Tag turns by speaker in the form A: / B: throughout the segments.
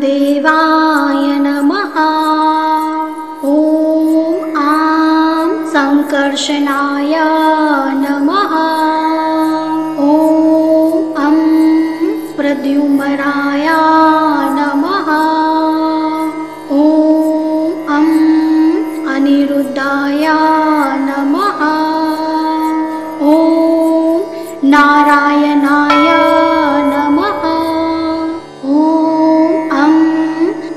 A: वासुदेवाय नमः। ॐ आं संकर्षणाय नमः। ॐ अं प्रद्युम्नाय नमः। ॐ अं अनिरुद्धाय नमः। ॐ नारायणाय नमः। ॐ अं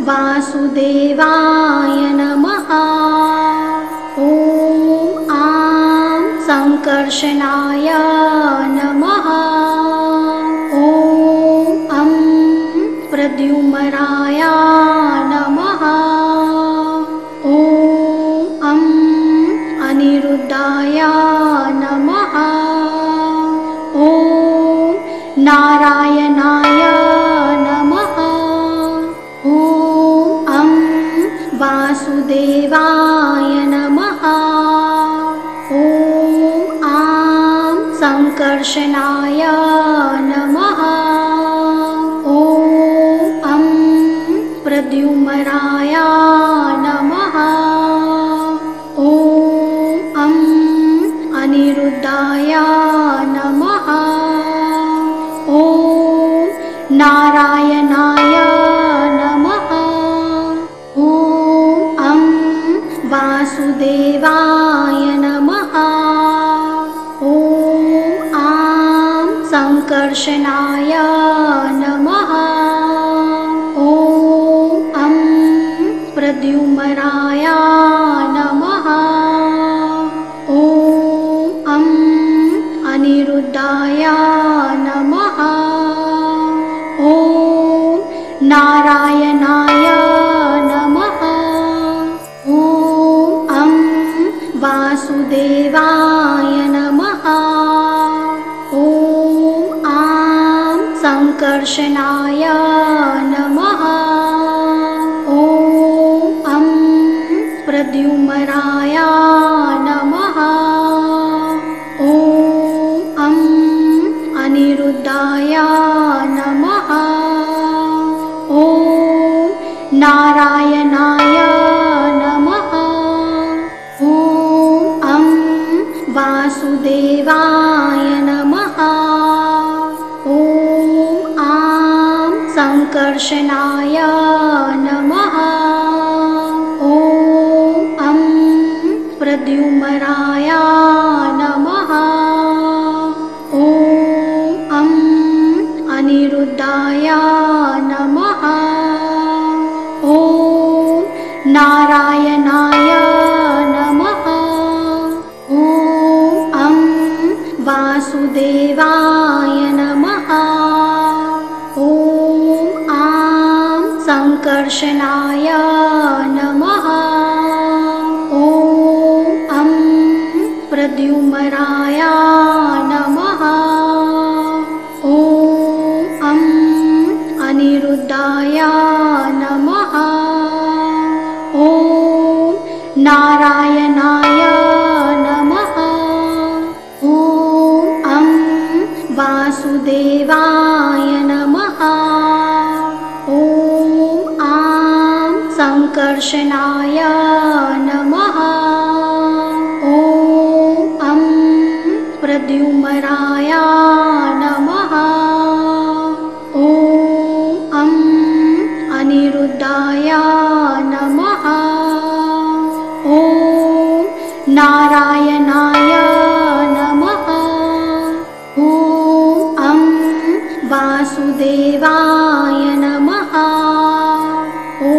A: वासुदेवाय नमः। ॐ आं संकर्षणाय नमः। ॐ अं प्रद्युम्नाय नमः। ॐ अं अनिरुद्धाय नमः। ॐ नारायणाय नमः। ॐ अं वासुदेवाय नमः। ॐ आं संकर्षणाय नमः। ॐ अं प्रद्युम्नाय नमः। ॐ अं अनिरुद्धाय नमः। ॐ नारायणाय नमः। ॐ अं वासुदेवाय नमः। ॐ आं संकर्षणाय नमः। ॐ अं प्रद्युम्नाय नमः। ॐ अं अनिरुद्धाय नमः। ॐ नारायणाय नमः। ॐ अं वासुदेवाय नमः। ॐ आं संकर्षणाय नमः। ॐ अं प्रद्युम्नाय नमः। ॐ अं अनिरुद्धाय नमः। ॐ नारायणाय नमः। ॐ अं वासुदेवाय नमः। ॐ आं संकर्षणाय नमः। ॐ अं प्रद्युम्नाय नमः। ॐ अं अनिरुद्धाय नमः। ॐ नारायणाय नमः। ॐ अं वासुदेवाय नमः। ॐ आं संकर्षणाय नमः। ॐ अं प्रद्युम्नाय नमः। ॐ अं अनिरुद्धाय नमः। ॐ नारायणाय नमः। ॐ अं वासुदेवाय नमः। ॐ आं संकर्षणाय नमः। ॐ अं प्रद्युम्नाय नमः। ॐ अं अनिरुद्धाय नमः। ॐ नारायणाय नमः। ॐ अं वासुदेवाय नमः। ॐ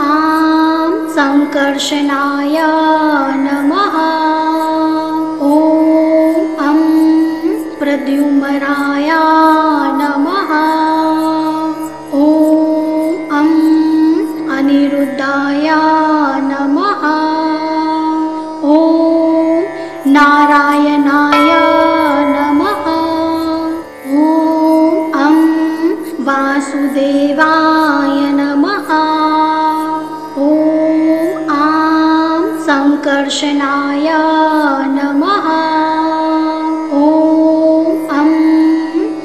A: आं संकर्षणाय नमः। ॐ अं प्रद्युम्नाय नमः। ॐ अं अनिरुद्धाय नमः। ॐ नारायणाय नमः। ॐ अं वासुदेवाय नमः। ॐ आं संकर्षणाय नमः। ॐ अं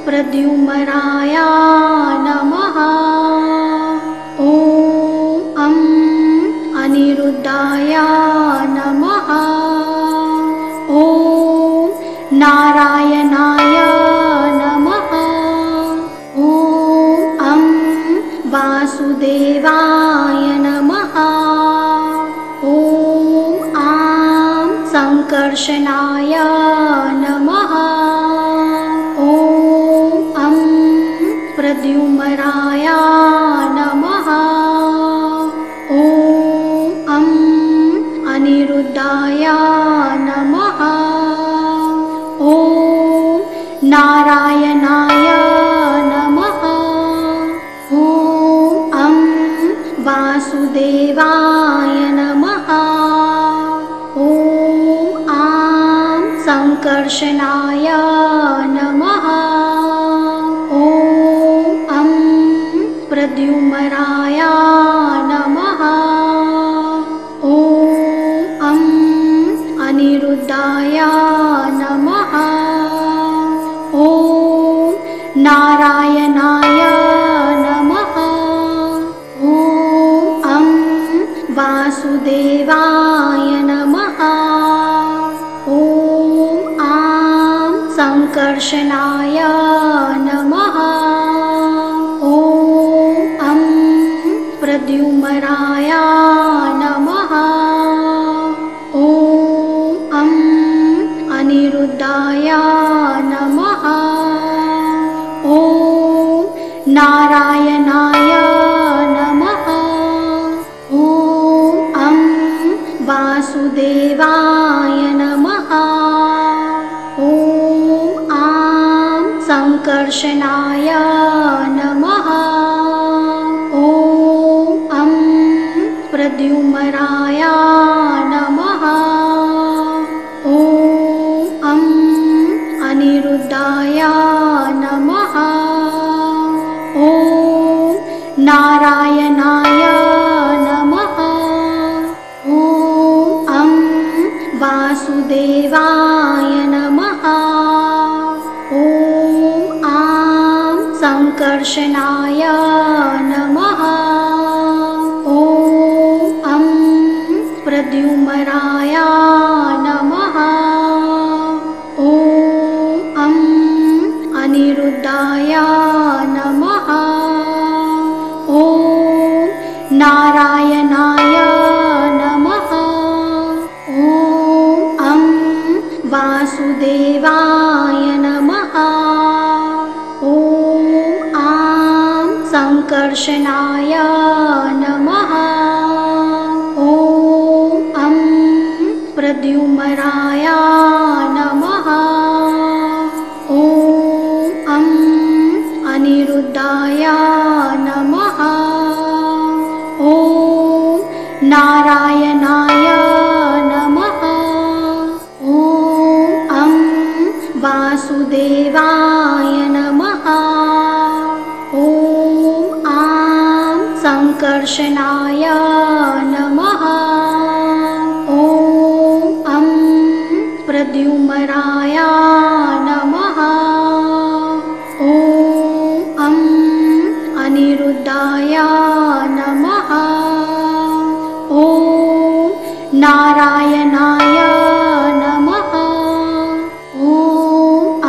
A: प्रद्युम्नाय नमः। नारायणाय नमः। ॐ वासुदेवाय नमः। ॐ संकर्षणाय नमः। ॐ प्रद्युम्नाय नमः। ॐ अनिरुद्धाय नमः। ॐ नारायणाय नमः। ॐ वासुदेवाय नमः। ॐ संकर्षणाय नमः। ॐ प्रद्युम्नाय नमः। ॐ अनिरुद्धाय नमः। ॐ नारायणाय नमः। ॐ वासुदेवाय नमः। ॐ संकर्षणाय नमः। ॐ प्रद्युम्नाय नमः। ॐ अनिरुद्धाय नमः। ॐ नारायणाय नमः। ॐ वासुदेवाय नमः। ॐ संकर्षणाय नमः। ॐ प्रद्युम्नाय नमः। ॐ अनिरुद्धाय नमः। ॐ नारायणाय नमः। ॐ वासुदेवाय नमः। ॐ संकर्षणाय नमः। ॐ प्रद्युम्नाय नमः। ॐ अनिरुद्धाय नमः। ॐ नारायणाय नमः। ॐ वासुदेवाय नमः। ॐ संकर्षणाय नमः। ॐ प्रद्युम्नाय नमः। ॐ अनिरुद्धाय नमः। ॐ नारायणाय नमः। ॐ वासुदेवाय नमः। ॐ संकर्षणाय नमः। ॐ प्रद्युम्नाय नमः। ॐ अनिरुद्धाय नमः। ॐ नारायणाय नमः।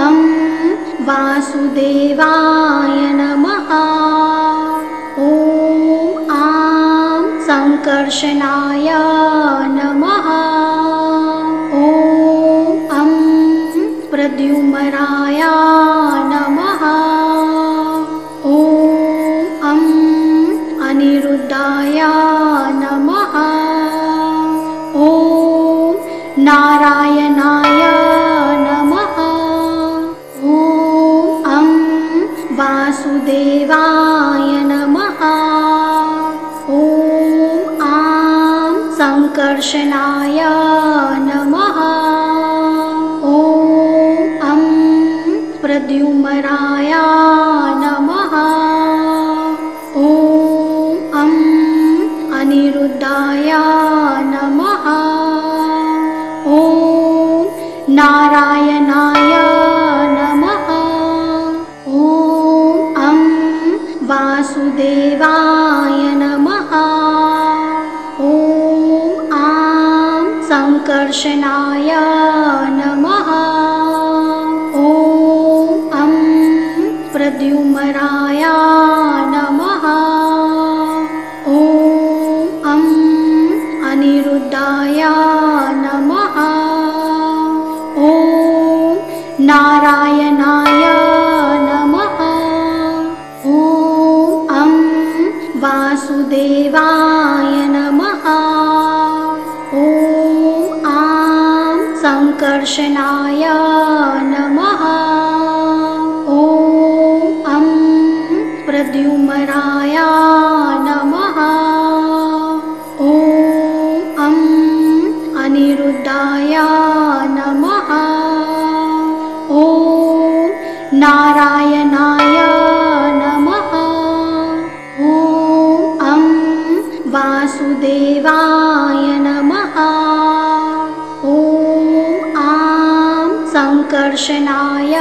A: ॐ वासुदेवाय नमः। ॐ संकर्षणाय नमः। ॐ प्रद्युम्नाय नमः। ॐ अनिरुद्धाय नमः। ॐ नारायणाय नमः। ॐ वासुदेवाय नमः। ॐ संकर्षणाय नमः। ॐ प्रद्युम्नाय नमः। ॐ अनिरुद्धाय नमः। ॐ नारायणाय नमः। ॐ वासुदेवाय नमः। ॐ संकर्षणाय नमः। संकर्षणाय नमः। ॐ अं प्रद्युम्नाय नमः। ॐ अं अनिरुद्धाय नमः। ॐ नारायणाय नमः। ॐ अं वासुदेवाय नमः। ॐ आं संकर्षणाय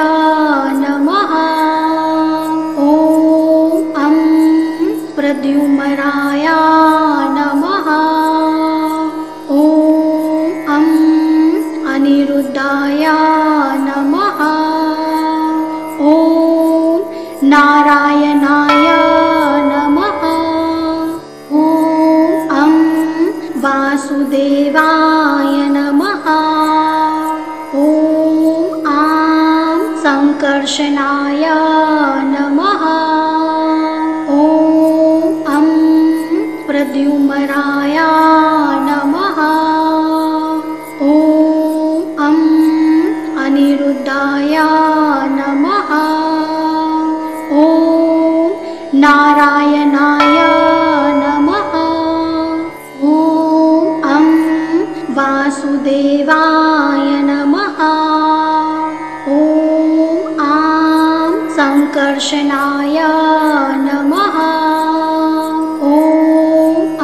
A: नमः। ॐ अं प्रद्युम्नाय नमः। ॐ अं अनिरुद्धाय नमः। ॐ नारायणाय नमः। ॐ अं वासुदेवाय नमः। ॐ आं संकर्षणाय नमः। ॐ अं प्रद्युम्नाय नमः। ॐ अं अनिरुद्धाय नमः। ॐ नारायणाय नमः। ॐ अं वासुदेवाय नमः। ॐ आं संकर्षणाय नमः। ॐ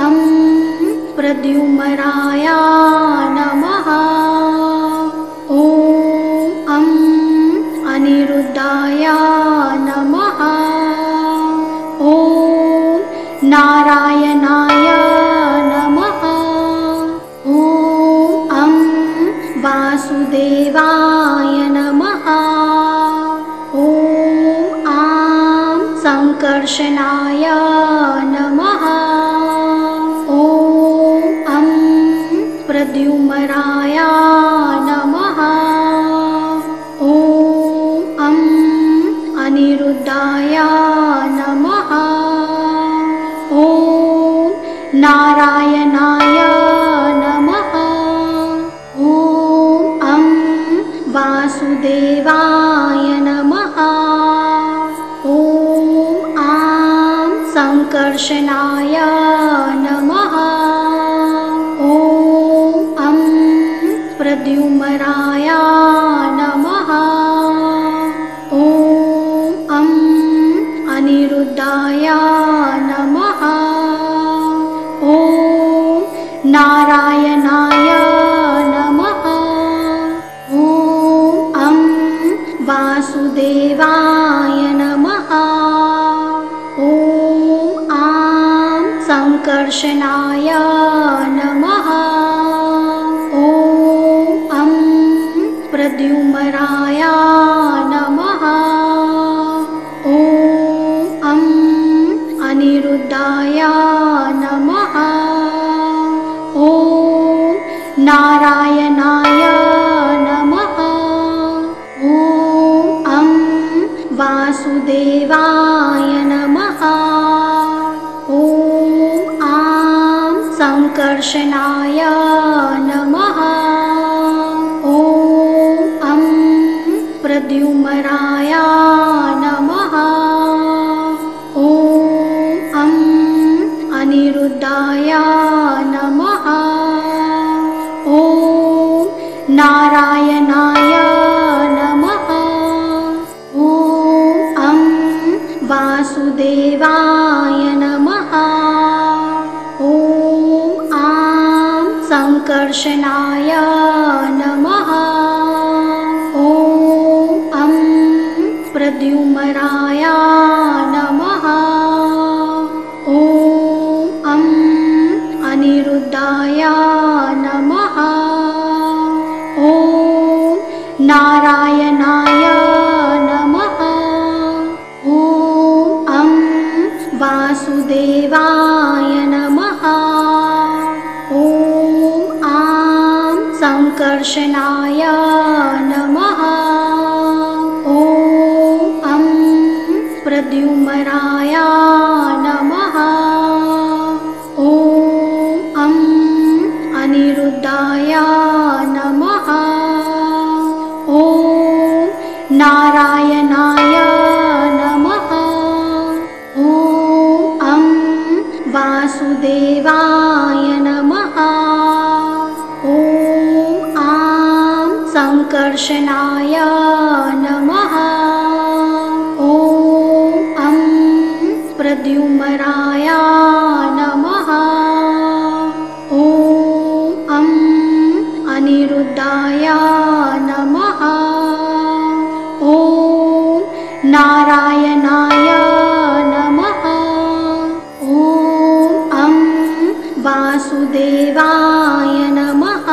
A: अं प्रद्युम्नाय नमः। ॐ अं अनिरुद्धाय नमः। ॐ नारायणाय नमः। ॐ अं वासुदेवाय नमः। ॐ आं संकर्षणाय नमः। ॐ अं प्रद्युम्नाय नमः। ॐ अं अनिरुद्धाय नमः। ॐ नारायणाय नमः। ॐ अं वासुदेवाय नमः। ॐ आं संकर्षणाय नमः। ॐ अं प्रद्युम्नाय नमः। ॐ अं अनिरुद्धाय नमः। ॐ नारायणाय नमः। ॐ अं वासुदेवाय नमः। ॐ आं संकर्षणाय नमः। ॐ अं प्रद्युम्नाय नमः। ॐ अं अनिरुद्धाय नमः। ॐ नारायणाय नमः। ॐ अं वासुदेवाय नमः। ॐ आं संकर्षणाय नमः। ॐ अं प्रद्युम्नाय नमः। ॐ अं अनिरुद्धाय नमः। ॐ नारायणाय नमः। ॐ अं वासुदेवाय नमः। ॐ आं संकर्षणाय नमः। ॐ अं प्रद्युम्नाय नमः। ॐ अं अनिरुद्धाय नमः। ॐ नारायणाय नमः। ॐ अं वासुदेवाय नमः। ॐ आं संकर्षणाय नमः। ॐ अं प्रद्युम्नाय नमः। ॐ अं अनिरुद्धाय नमः। संकर्षणाय नमः। ॐ प्रद्युम्नाय नमः। ॐ अनिरुद्धाय नमः। ॐ नारायणाय नमः। ॐ वासुदेवाय नमः।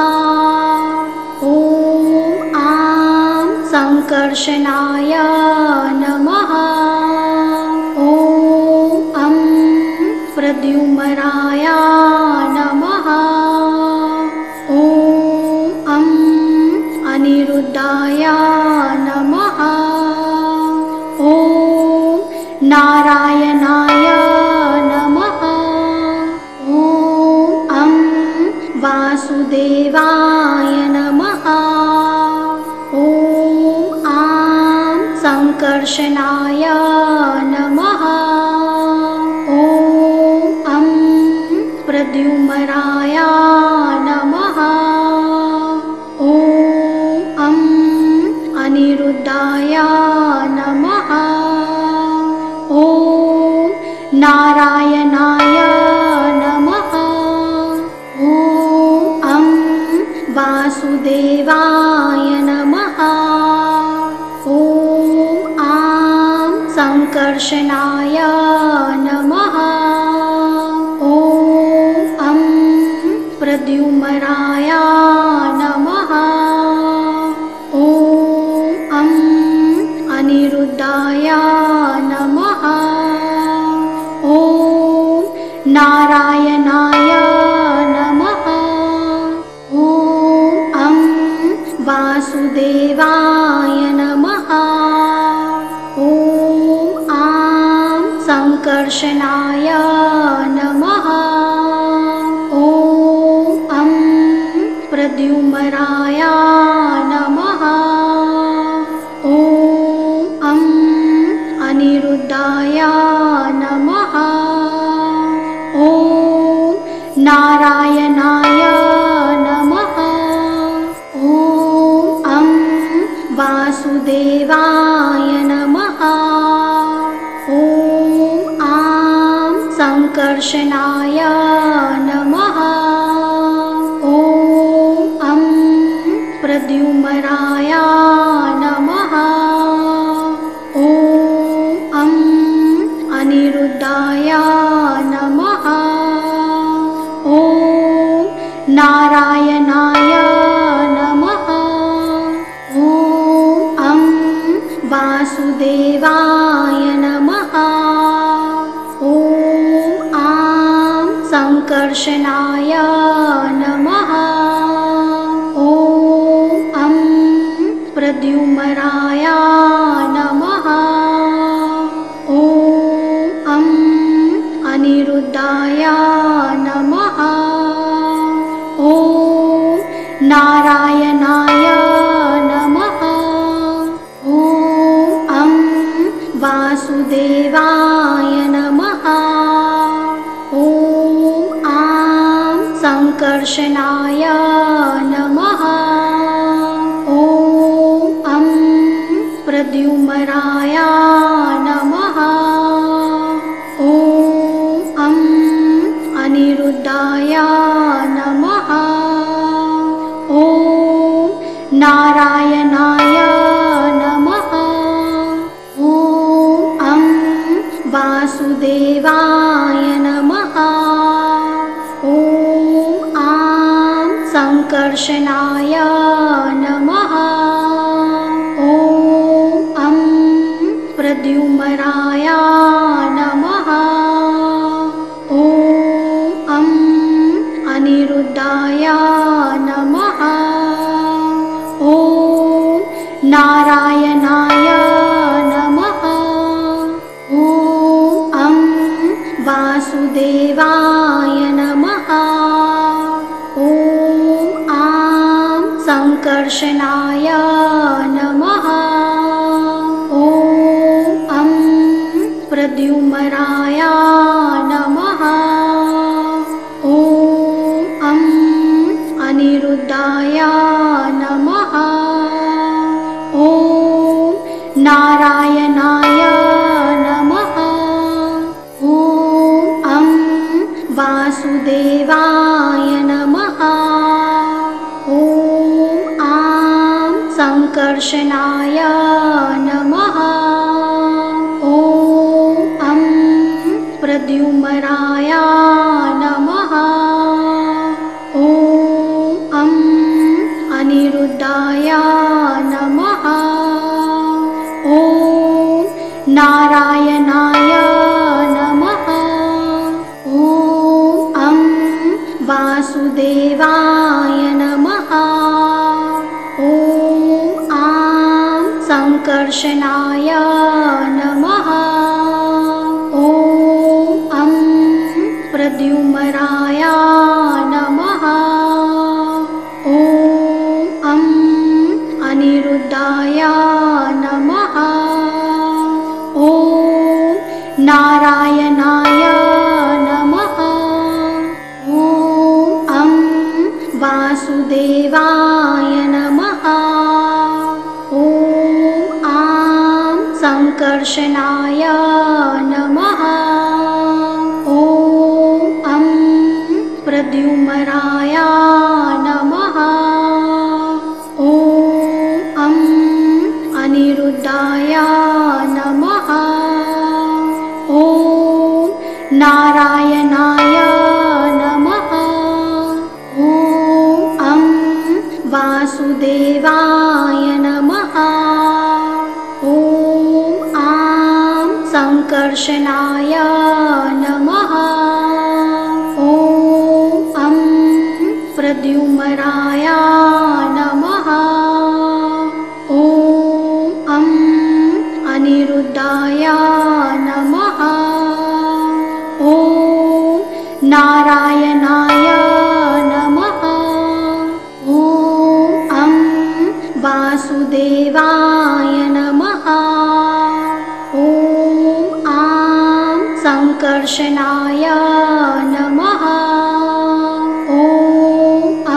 A: ॐ संकर्षणाय नमः। ॐ प्रद्युम्नाय नमः। ॐ अनिरुद्धाय नमः। ॐ नारायणाय नमः। ॐ वासुदेवाय नमः। ॐ संकर्षणाय नमः। ॐ प्रद्युम्नाय नमः। ॐ अनिरुद्धाय नमः। ॐ नारायणाय नमः। ॐ वासुदेवाय नमः। ॐ संकर्षणाय नमः। ॐ प्रद्युम्नाय नमः। ॐ अनिरुद्धाय नमः। ॐ नारायणाय नमः। ॐ वासुदेवाय नमः। ॐ संकर्षणाय नमः। ॐ प्रद्युम्नाय नमः। ॐ अनिरुद्धाय नमः। ॐ नारायणाय नमः। ॐ वासुदेवाय नमः। ॐ संकर्षणाय नमः। ॐ प्रद्युम्नाय नमः। ॐ अनिरुद्धाय नमः। ॐ नारायणाय नमः। ॐ वासुदेवाय नमः। ॐ संकर्षणाय नमः। ॐ प्रद्युम्नाय नमः। ॐ अनिरुद्धाय नमः। ॐ नारायणाय नमः। ॐ वासुदेवाय नमः। ॐ संकर्षणाय नमः। ॐ प्रद्युम्नाय नमः। ॐ अनिरुद्धाय नमः। ॐ नारायणाय नमः। ॐ वासुदेवाय नमः। ॐ संकर्षणाय नमः। ॐ प्रद्युम्नाय नमः। ॐ अनिरुद्धाय नमः। ॐ नारायणाय नमः। ॐ वासुदेवाय नमः। ॐ संकर्षणाय नमः। ॐ प्रद्युम्नाय नमः। ॐ अनिरुद्धाय नमः। नारायणाय नमः। ॐ वासुदेवाय नमः। ॐ संकर्षणाय नमः। ॐ प्रद्युम्नाय नमः। ॐ अनिरुद्धाय नमः। ॐ नारायणाय नमः। ॐ वासुदेवाय नमः। ॐ संकर्षणाय नमः। ॐ प्रद्युम्नाय नमः। ॐ अनिरुद्धाय नमः। ॐ नारायणाय नमः। ॐ वासुदेवाय नमः। ॐ संकर्षणाय नमः। ॐ प्रद्युम्नाय नमः। ॐ अनिरुद्धाय नमः। ॐ नारायणाय नमः। ॐ वासुदेवाय नमः। ॐ संकर्षणाय नमः। ॐ प्रद्युम्नाय नमः। ॐ अनिरुद्धाय नमः। ॐ नारायणाय नमः। ॐ वासुदेवाय नमः। ॐ संकर्षणाय नमः। ॐ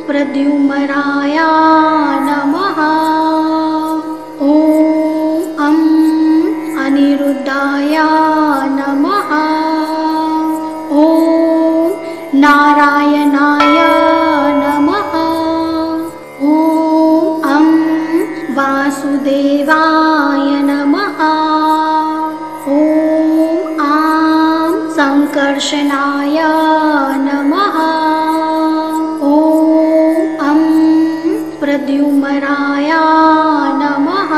A: प्रद्युम्नाय नमः। ॐ अनिरुद्धाय नमः। ॐ नारायणाय नमः। ॐ वासुदेवाय नमः। ॐ संकर्षणाय नमः। ॐ प्रद्युम्नाय नमः।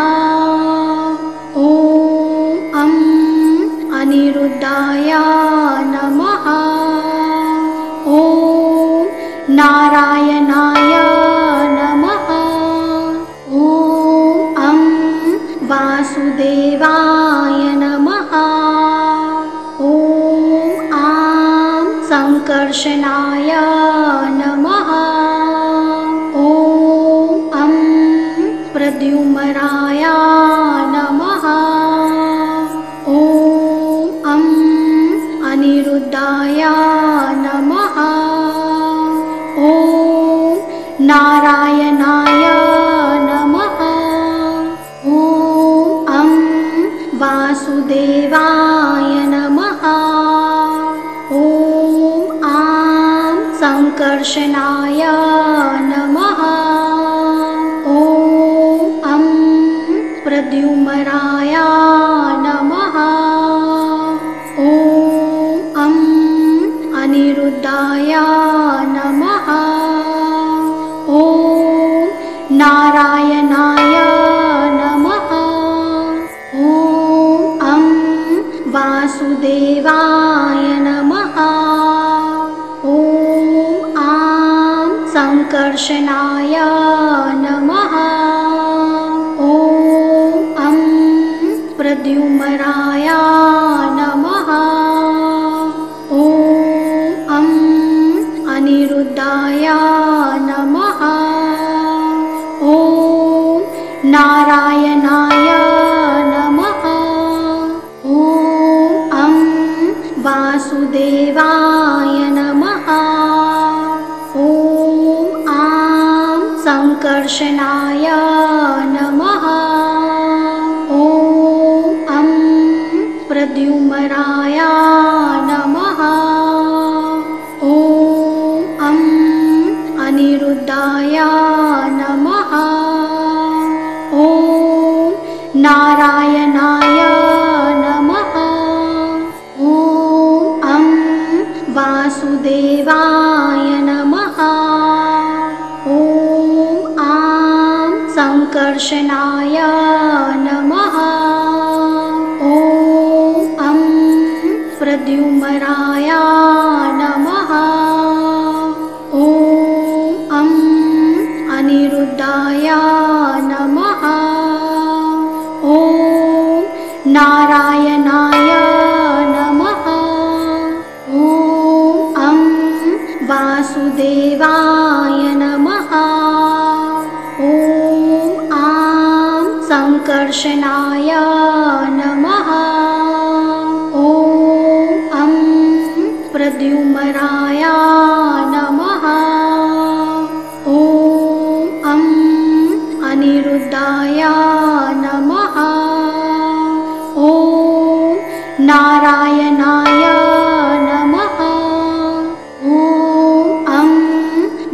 A: ॐ अनिरुद्धाय नमः। ॐ नारायणाय नमः। ॐ वासुदेवाय नमः। ॐ संकर्षणाय नमः। ॐ प्रद्युम्नाय नमः। ॐ अनिरुद्धाय नमः। ॐ नारायणाय नमः। ॐ वासुदेवाय नमः। ॐ संकर्षणाय नमः। ॐ प्रद्युम्नाय नमः। ॐ अनिरुद्धाय नमः। ॐ नारायणाय नमः। ॐ वासुदेवाय नमः। ॐ संकर्षणाय नमः। ॐ प्रद्युम्नाय नमः। ॐ अनिरुद्धाय नमः। ॐ नारायणाय नमः। ॐ वासुदेवाय नमः। ॐ संकर्षणाय नमः। संकर्षणाय नमः। ॐ प्रद्युम्नाय नमः। ॐ अनिरुद्धाय नमः। ॐ नारायणाय नमः। ॐ वासुदेवाय नमः। ॐ संकर्षणाय नमः। ॐ प्रद्युम्नाय नमः। ॐ अनिरुद्धाय नमः। ॐ नारायणाय नमः। ॐ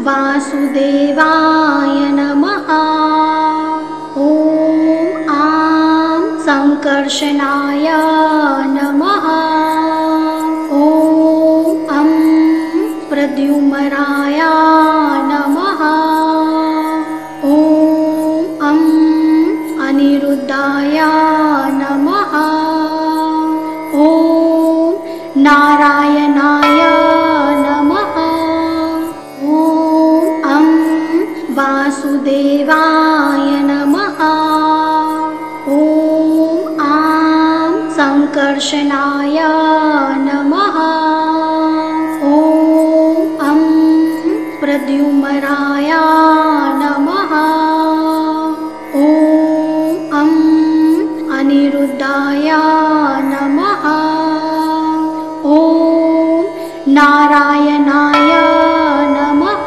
A: वासुदेवाय नमः। ॐ संकर्षणाय नमः। ॐ प्रद्युम्नाय नमः। ॐ अनिरुद्धाय नमः। ॐ नारायणाय नमः। ॐ वासुदेवाय नमः। ॐ संकर्षणाय नमः। ॐ प्रद्युम्नाय नमः। ॐ अनिरुद्धाय नमः। ॐ नारायणाय नमः।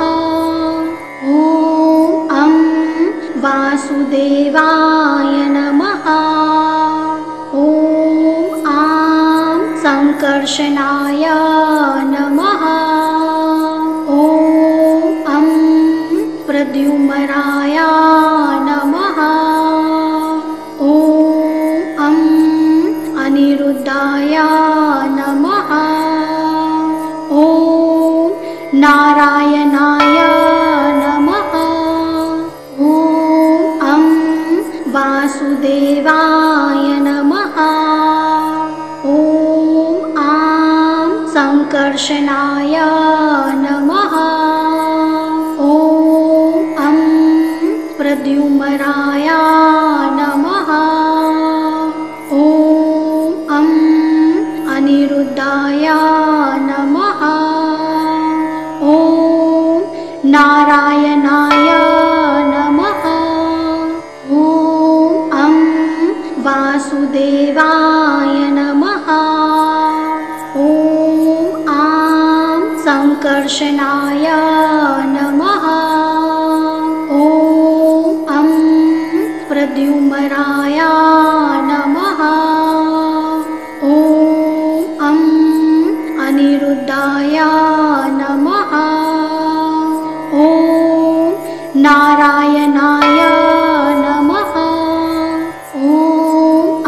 A: ॐ वासुदेवाय नमः। ॐ संकर्षणाय नमः। ॐ प्रद्युम्नाय नमः। ॐ अनिरुद्धाय नमः। ॐ नारायणाय नमः। ॐ वासुदेवाय नमः। ॐ संकर्षणाय नमः। ॐ प्रद्युम्नाय नमः। ॐ अनिरुद्धाय नमः। ॐ नारायणाय नमः। ॐ वासुदेवाय नमः। ॐ संकर्षणाय नमः। ॐ प्रद्युम्नाय नमः। ॐ अनिरुद्धाय नमः। ॐ नारायणाय नमः।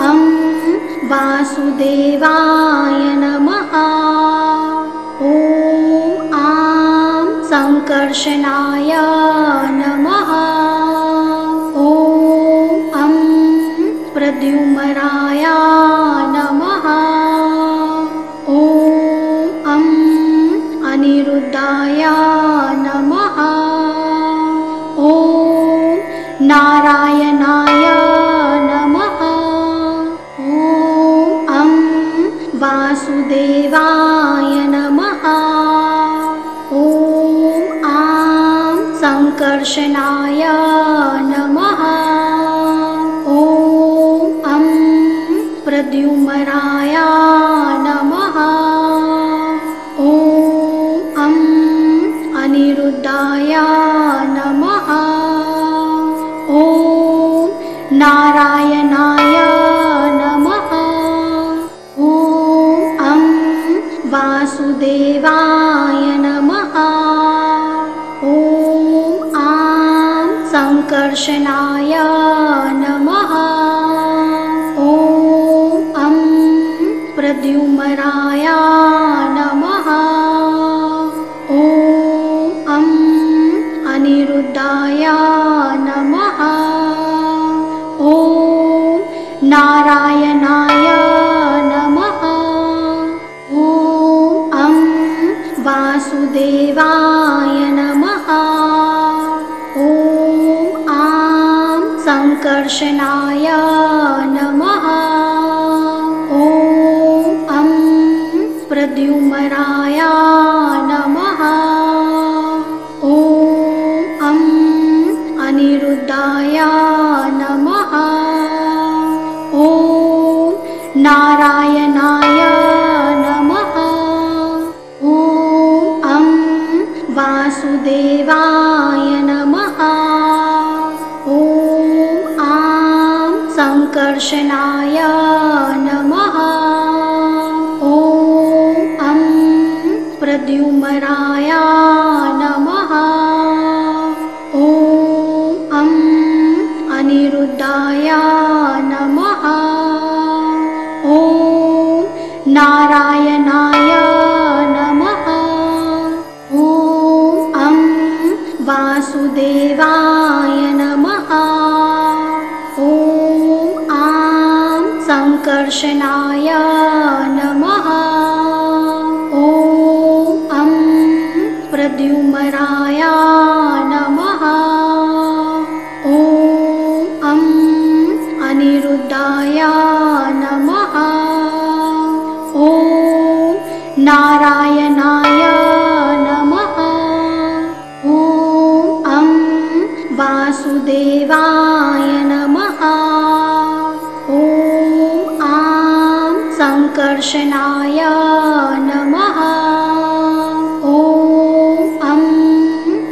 A: ॐ वासुदेवाय नमः। ॐ संकर्षणाय नमः। ॐ प्रद्युम्नाय नमः। ॐ अनिरुद्धाय नमः। ॐ नारायणाय नमः। ॐ वासुदेवाय नमः। ॐ संकर्षणाय नमः। ॐ प्रद्युम्नाय नमः। ॐ अनिरुद्धाय नमः। ॐ नारायणाय नमः। ॐ वासुदेवाय नमः। ॐ संकर्षणाय नमः। ॐ प्रद्युम्नाय नमः। ॐ अनिरुद्धाय नमः। संकर्षणाय नमः। ॐ प्रद्युम्नाय नमः। ॐ अनिरुद्धाय नमः। ॐ नारायणाय नमः। ॐ वासुदेवाय नमः। ॐ संकर्षणाय नमः। ॐ प्रद्युम्नाय नमः। ॐ अनिरुद्धाय नमः। ॐ नारायणाय नमः। ॐ वासुदेवाय नमः। ॐ संकर्षणाय नमः। ॐ प्रद्युम्नाय नमः। ॐ अनिरुद्धाय नमः। ॐ नारायणाय नमः। ॐ वासुदेवाय नमः। ॐ संकर्षणाय नमः। ॐ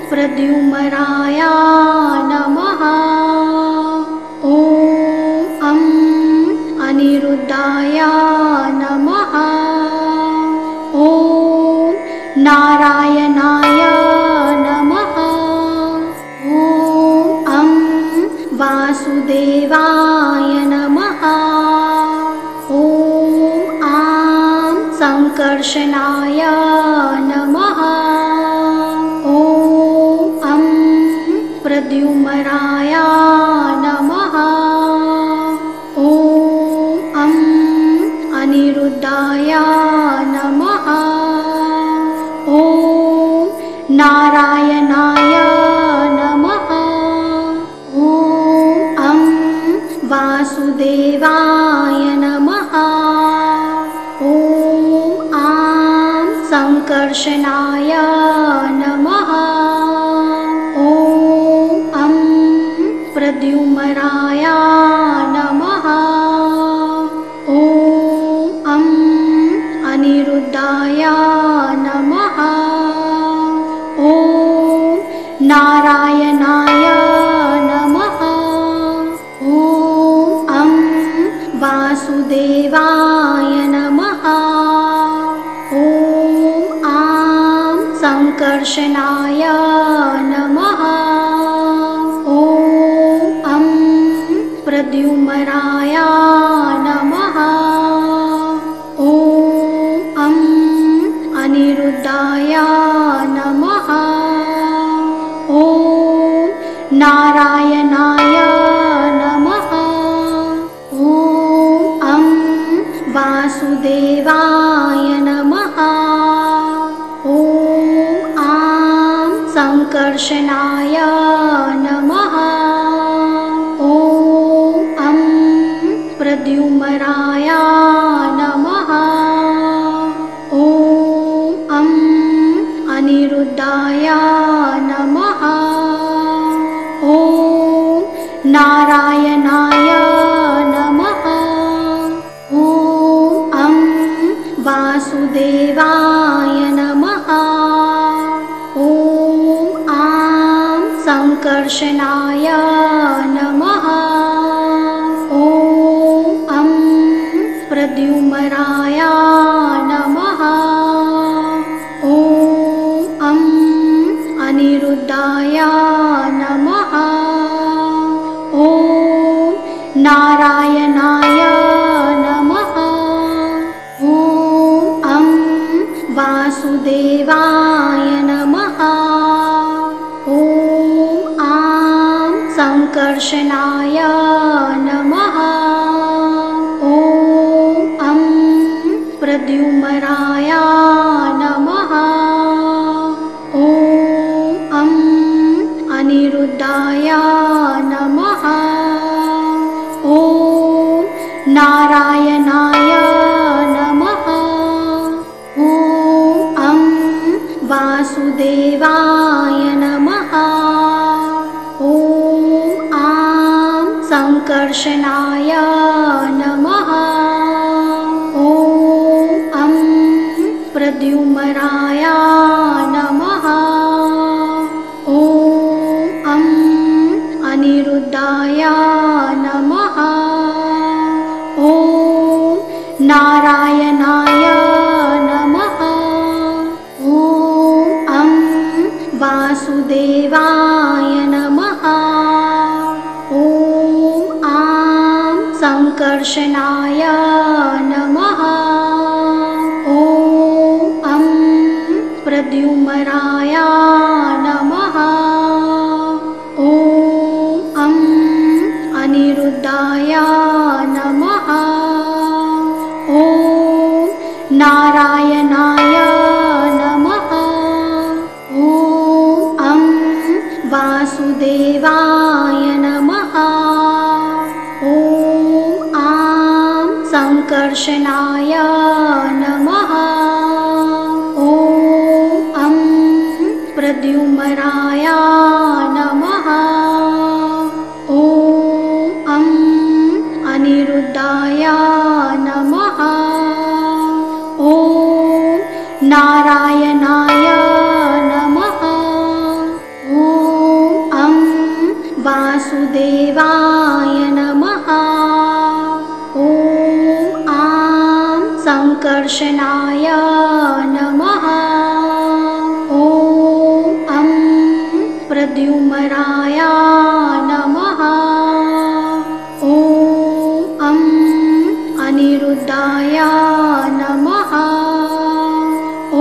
A: प्रद्युम्नाय नमः। ॐ अनिरुद्धाय नमः। ॐ नारायणाय नमः। ॐ वासुदेवाय नमः। ॐ संकर्षणाय नमः। ॐ प्रद्युम्नाय नमः। ॐ अनिरुद्धाय नमः। ॐ नारायणाय नमः। ॐ वासुदेवाय नमः। ॐ संकर्षणाय नमः। ॐ प्रद्युम्नाय नमः। ॐ अनिरुद्धाय नमः। ॐ नारायणाय नमः। ॐ वासुदेवाय नमः। ॐ संकर्षणाय नमः। ॐ प्रद्युम्नाय नमः। ॐ अनिरुद्धाय नमः। ॐ नारायणाय नमः। ॐ वासुदेवाय नमः। ॐ संकर्षणाय नमः। ॐ प्रद्युम्नाय नमः। ॐ अनिरुद्धाय नमः। ॐ नारायणाय नमः। ॐ वासुदेवाय नमः। ॐ संकर्षणाय नमः। ॐ प्रद्युम्नाय नमः। ॐ अनिरुद्धाय नमः। ॐ नारायणाय नमः। ॐ वासुदेवाय नमः। ॐ संकर्षणाय नमः। ॐ प्रद्युम्नाय नमः। ॐ अनिरुद्धाय नमः। नारायणाय नमः। ॐ वासुदेवाय नमः। ॐ संकर्षणाय नमः। ॐ प्रद्युम्नाय नमः। ॐ अनिरुद्धाय नमः। ॐ नारायणाय नमः। ॐ वासुदेवाय नमः। ॐ संकर्षणाय नमः। ॐ प्रद्युम्नाय नमः। ॐ अनिरुद्धाय नमः। ॐ नारायणाय नमः। ॐ वासुदेवाय नमः। ॐ संकर्षणाय नमः। ॐ प्रद्युम्नाय नमः। ॐ अनिरुद्धाय नमः। ॐ नारायणाय नमः। ॐ वासुदेवाय नमः। ॐ संकर्षणाय नमः। ॐ प्रद्युम्नाय नमः। ॐ अनिरुद्धाय नमः।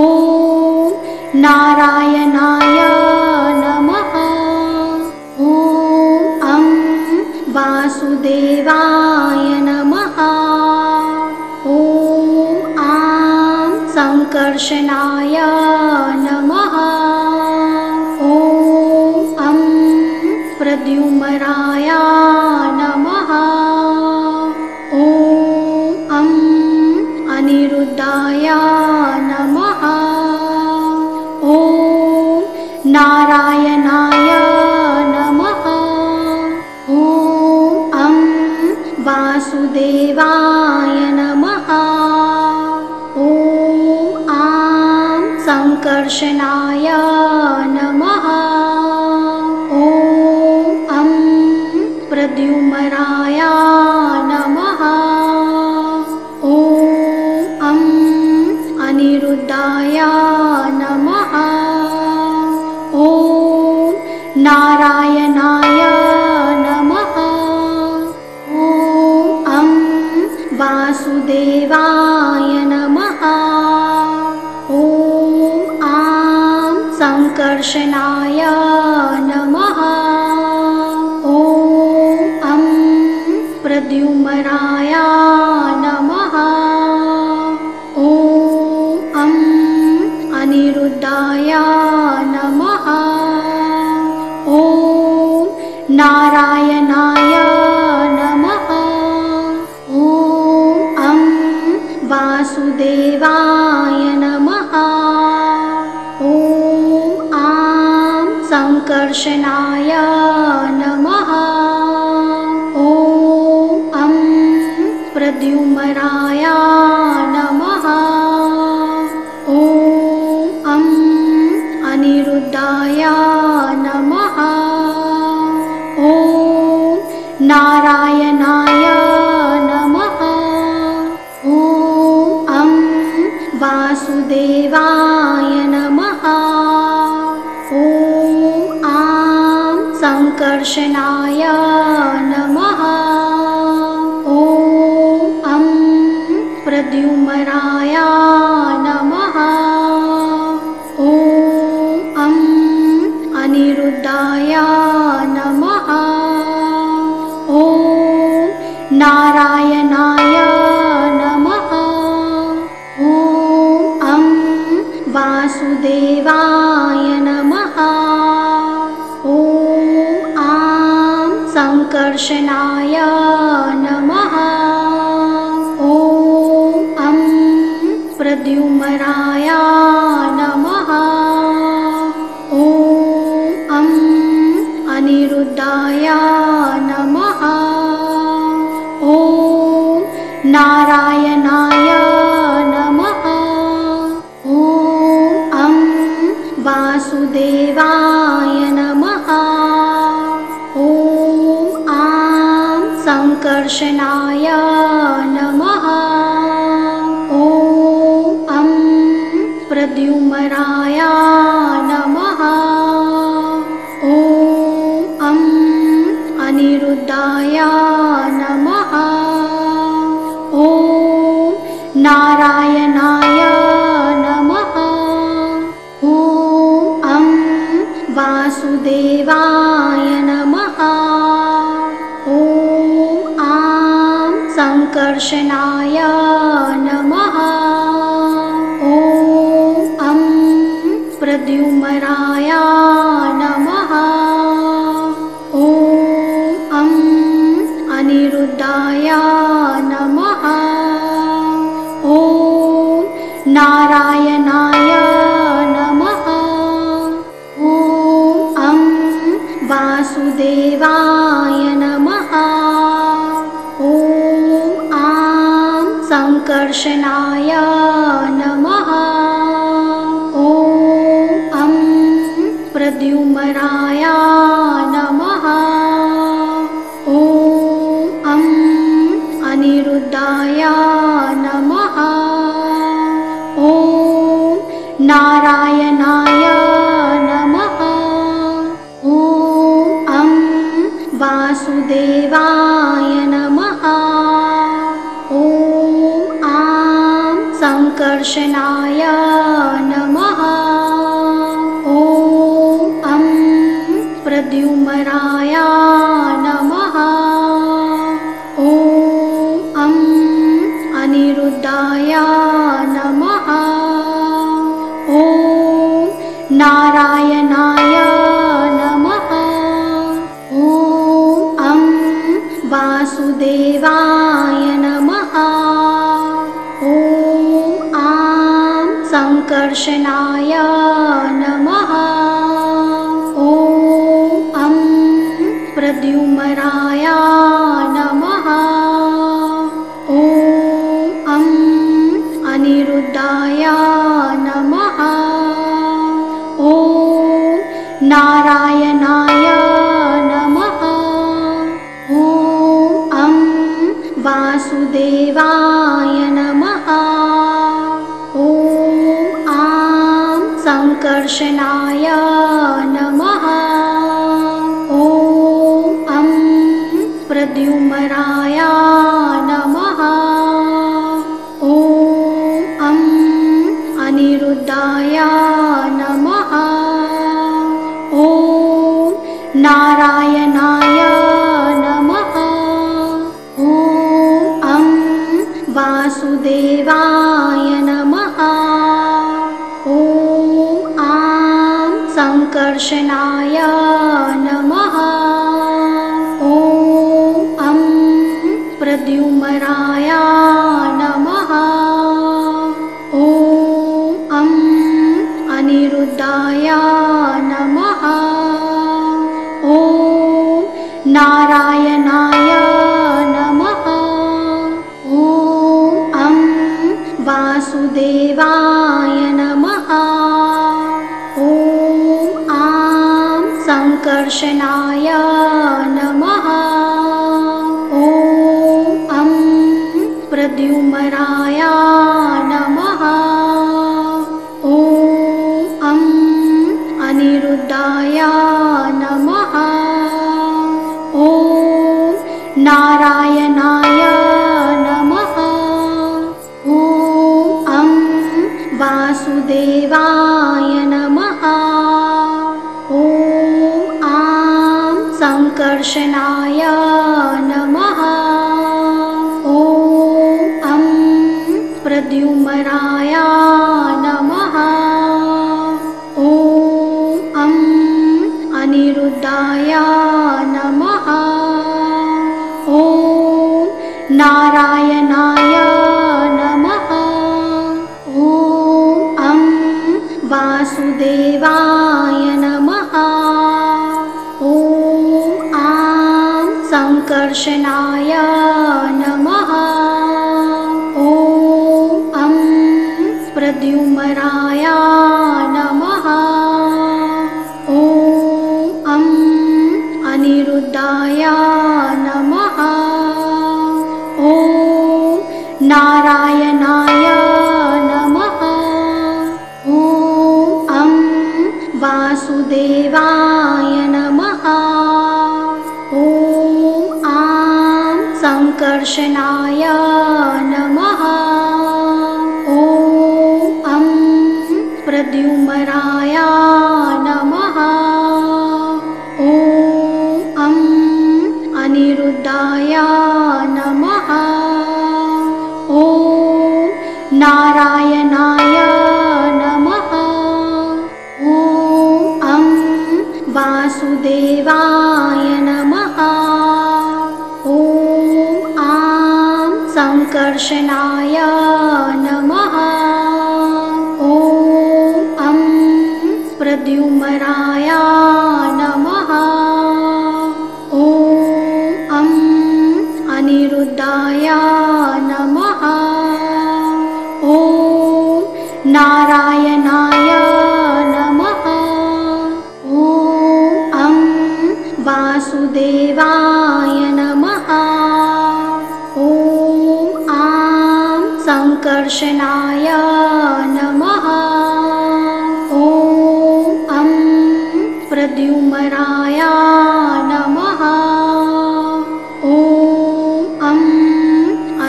A: ॐ नारायणाय नमः। ॐ वासुदेवाय नमः। ॐ संकर्षणाय नमः। ॐ प्रद्युम्नाय नमः। ॐ अनिरुद्धाय नमः। ॐ नारायणाय नमः। ॐ वासुदेवाय नमः। ॐ संकर्षणाय नमः। ॐ प्रद्युम्नाय नमः। ॐ अनिरुद्धाय नमः। ॐ नारायणाय नमः। ॐ वासुदेवाय नमः। ॐ संकर्षणाय नमः। ॐ प्रद्युम्नाय नमः। ॐ अनिरुद्धाय नमः। ॐ नारायणाय नमः। ॐ वासुदेवाय नमः। ॐ संकर्षणाय नमः। ॐ प्रद्युम्नाय नमः। ॐ नारायणाय नमः। ॐ वासुदेवाय नमः। ॐ संकर्षणाय नमः। ॐ नारायणाय नमः। ॐ वासुदेवाय नमः। ॐ नारायणाय नमः। ॐ प्रद्युम्नाय नमः। ॐ नारायणाय नमः। ॐ अनिरुद्धाय नमः। ॐ नारायणाय नमः। ॐ वासुदेवाय नमः। ॐ संकर्षणाय नमः। ॐ प्रद्युम्नाय नमः। ॐ अनिरुद्धाय नमः। ॐ नारायणाय नमः। ॐ वासुदेवाय नमः। ॐ संकर्षणाय नमः। संकर्षणाय नमः। ॐ प्रद्युम्नाय नमः। ॐ अनिरुद्धाय नमः। ॐ नारायणाय नमः। ॐ वासुदेवाय नमः। ॐ संकर्षणाय नमः। ॐ प्रद्युम्नाय नमः। ॐ अनिरुद्धाय नमः। ॐ नारायणाय नमः। ॐ वासुदेवाय नमः। ॐ संकर्षणाय नमः। ॐ प्रद्युम्नाय नमः। ॐ अनिरुद्धाय नमः। ॐ नारायणाय नमः। ॐ वासुदेवाय नमः। ॐ संकर्षणाय नमः। ॐ प्रद्युम्नाय नमः। ॐ अनिरुद्धाय नमः। ॐ नारायणाय नमः। ॐ वासुदेवाय नमः। ॐ संकर्षणाय नमः। ॐ प्रद्युम्नाय नमः। ॐ अनिरुद्धाय नमः। ॐ नारायणाय नमः। ॐ वासुदेवाय नमः। ॐ संकर्षणाय नमः। ॐ प्रद्युम्नाय नमः। ॐ अनिरुद्धाय नमः। ॐ नारायणाय नमः। ॐ वासुदेवाय नमः। ॐ संकर्षणाय नमः। ॐ प्रद्युम्नाय नमः। ॐ अनिरुद्धाय नमः। ॐ नारायणाय नमः। ॐ वासुदेवाय नमः। ॐ संकर्षणाय नमः। ॐ प्रद्युम्नाय नमः। ॐ अनिरुद्धाय नमः। ॐ नारायणाय नमः। ॐ वासुदेवाय नमः। ॐ संकर्षणाय नमः। ॐ प्रद्युम्नाय नमः। ॐ अनिरुद्धाय नमः। ॐ नारायणाय नमः। ॐ वासुदेवाय नमः। ॐ संकर्षणाय नमः। ॐ प्रद्युम्नाय नमः। ॐ अनिरुद्धाय नमः। संकर्षणाय नमः। ॐ प्रद्युम्नाय नमः। ॐ अनिरुद्धाय नमः। ॐ नारायणाय नमः। ॐ वासुदेवाय नमः। ॐ संकर्षणाय नमः। ॐ प्रद्युम्नाय नमः। ॐ अनिरुद्धाय नमः। ॐ नारायणाय नमः। ॐ वासुदेवाय नमः। ॐ संकर्षणाय नमः। ॐ प्रद्युम्नाय नमः। ॐ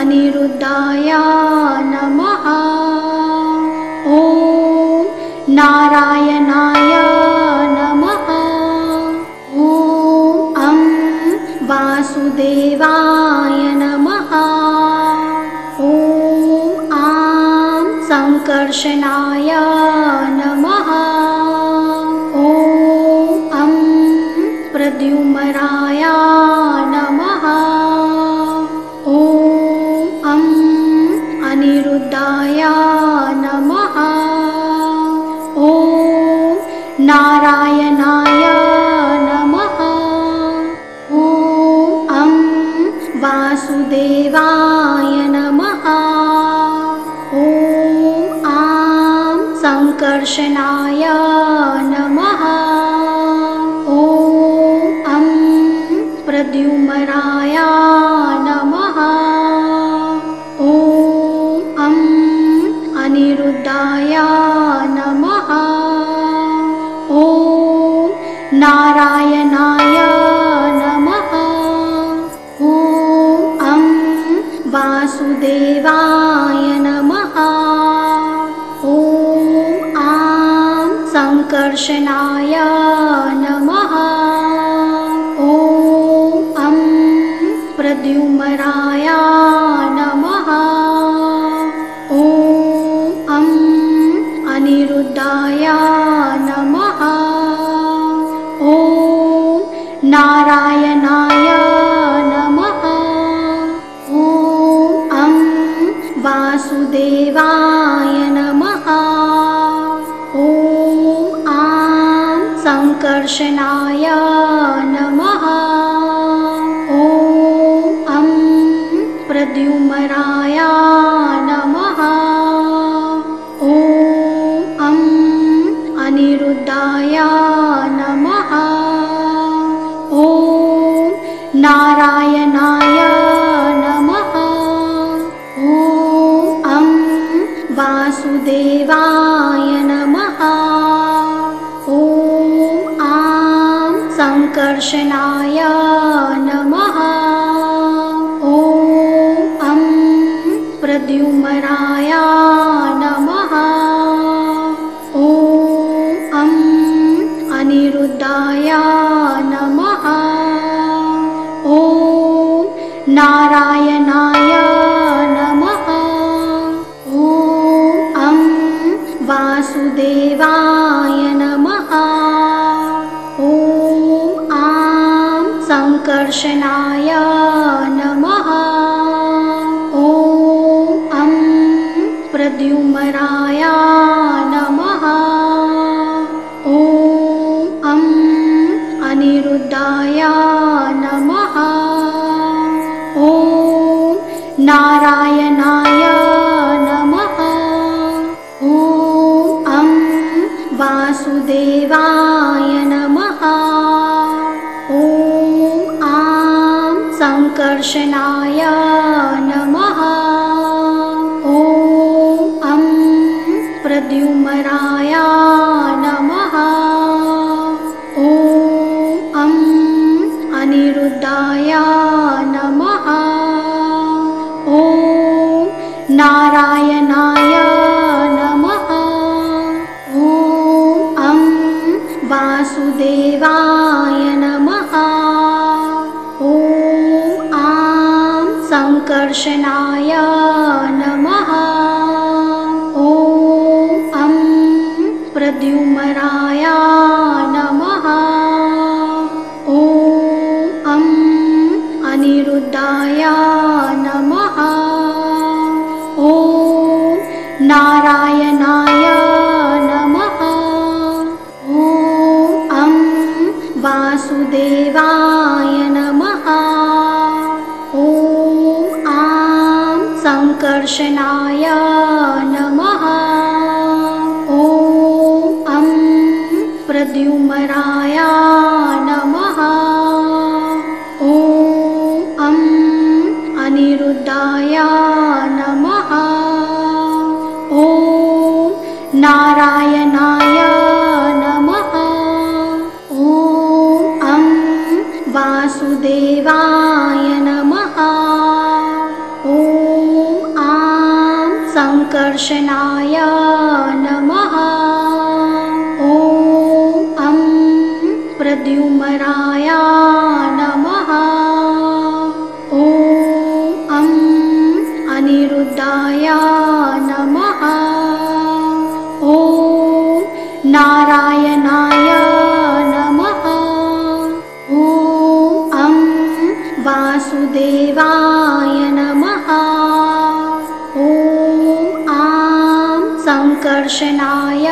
A: अनिरुद्धाय नमः। ॐ नारायणाय नमः। ॐ वासुदेवाय नमः। ॐ संकर्षणाय नमः। ॐ प्रद्युम्नाय नमः। ॐ अनिरुद्धाय नमः। ॐ नारायणाय नमः। ॐ वासुदेवाय नमः। ॐ संकर्षणाय नमः। ॐ प्रद्युम्नाय नमः। ॐ अनिरुद्धाय नमः। ॐ नारायणाय नमः। ॐ वासुदेवाय नमः। ॐ संकर्षणाय नमः। ॐ प्रद्युम्नाय नमः। ॐ अनिरुद्धाय नमः। ॐ नारायणाय नमः। ॐ वासुदेवाय नमः। ॐ संकर्षणाय नमः। ॐ प्रद्युम्नाय नमः। ॐ अनिरुद्धाय नमः। ॐ नारायणाय नमः। ॐ वासुदेवाय नमः। ॐ संकर्षणाय नमः। ॐ प्रद्युम्नाय नमः। ॐ अनिरुद्धाय नमः। ॐ नारायणाय नमः। ॐ वासुदेवाय नमः। ॐ संकर्षणाय नमः। ॐ प्रद्युम्नाय नमः। ॐ अनिरुद्धाय नमः। ॐ नारायणाय नमः। ॐ वासुदेवाय नमः। ॐ संकर्षणाय नमः। ॐ प्रद्युम्नाय नमः। ॐ अनिरुद्धाय नमः। संकर्षणाय नमः। ॐ प्रद्युम्नाय नमः। ॐ अनिरुद्धाय नमः। ॐ नारायणाय नमः। ॐ वासुदेवाय नमः। ॐ संकर्षणाय नमः। ॐ प्रद्युम्नाय नमः। ॐ अनिरुद्धाय नमः। ॐ नारायणाय नमः। ॐ वासुदेवाय नमः। ॐ संकर्षणाय नमः। ॐ प्रद्युम्नाय नमः। ॐ अनिरुद्धाय नमः। ॐ नारायणाय नमः। ॐ वासुदेवाय नमः। ॐ संकर्षणाय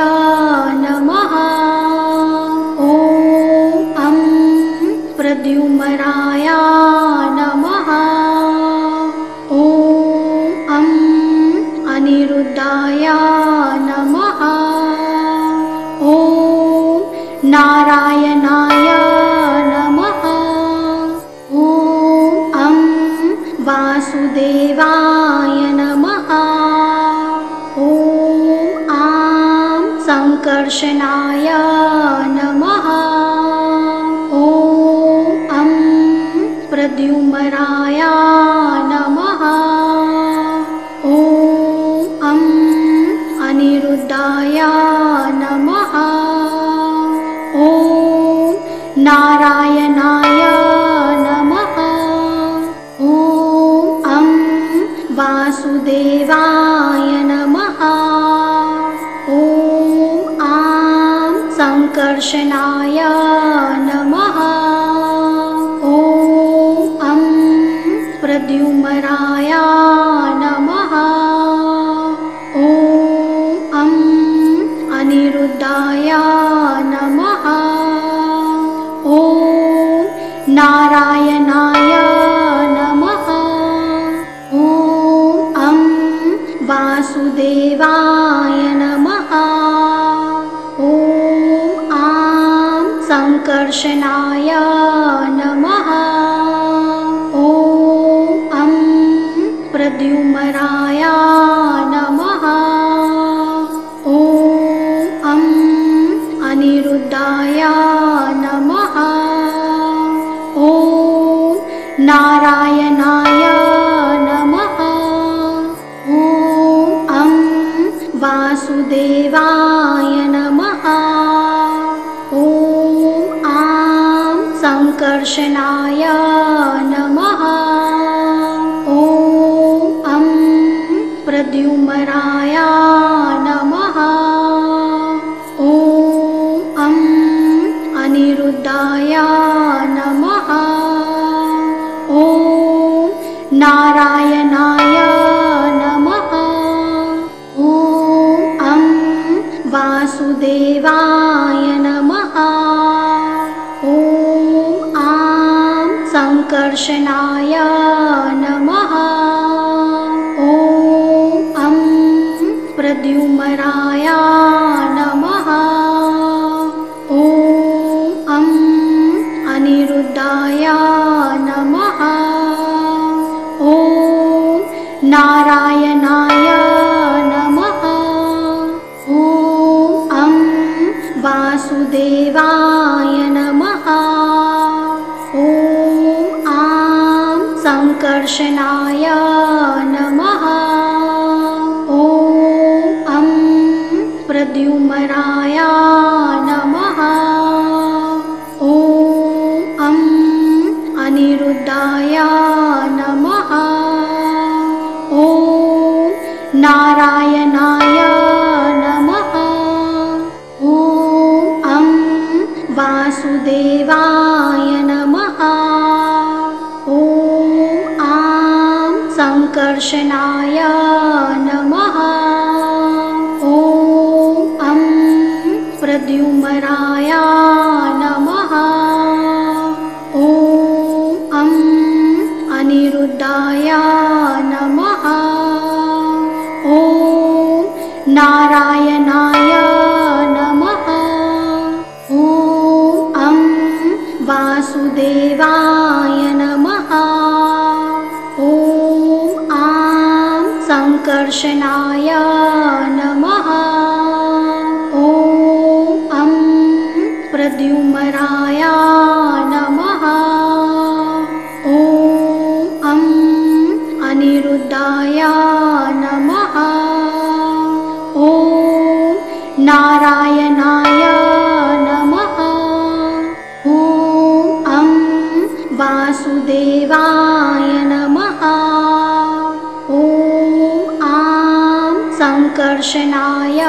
A: नमः। ॐ प्रद्युम्नाय नमः। ॐ अनिरुद्धाय नमः। ॐ नारायणाय नमः। ॐ वासुदेवाय नमः। ॐ संकर्षणाय नमः। ॐ प्रद्युम्नाय नमः। ॐ अनिरुद्धाय नमः। ॐ नारायणाय नमः। ॐ वासुदेवाय नमः। ॐ संकर्षणाय नमः। ॐ प्रद्युम्नाय नमः। ॐ अनिरुद्धाय नमः। ॐ नारायणाय नमः। ॐ वासुदेवाय नमः। ॐ संकर्षणाय नमः। ॐ प्रद्युम्नाय नमः। ॐ अनिरुद्धाय नमः। ॐ नारायणाय नमः। ॐ वासुदेवाय नमः। ॐ संकर्षणाय नमः। ॐ प्रद्युम्नाय नमः। ॐ अनिरुद्धाय नमः। ॐ नारायणाय नमः। ॐ वासुदेवाय नमः। ॐ संकर्षणाय नमः। ॐ प्रद्युम्नाय नमः। ॐ अनिरुद्धाय नमः। ॐ नारायणाय नमः। ॐ वासुदेवाय नमः। ॐ संकर्षणाय नमः। ॐ प्रद्युम्नाय नमः। ॐ अनिरुद्धाय नमः। संकर्षणाय नमः। ॐ प्रद्युम्नाय नमः। ॐ अनिरुद्धाय नमः। ॐ नारायणाय नमः। ॐ वासुदेवाय नमः। ॐ संकर्षणाय नमः। ॐ प्रद्युम्नाय नमः। ॐ अनिरुद्धाय नमः। ॐ नारायणाय नमः। ॐ वासुदेवाय नमः। ॐ संकर्षणाय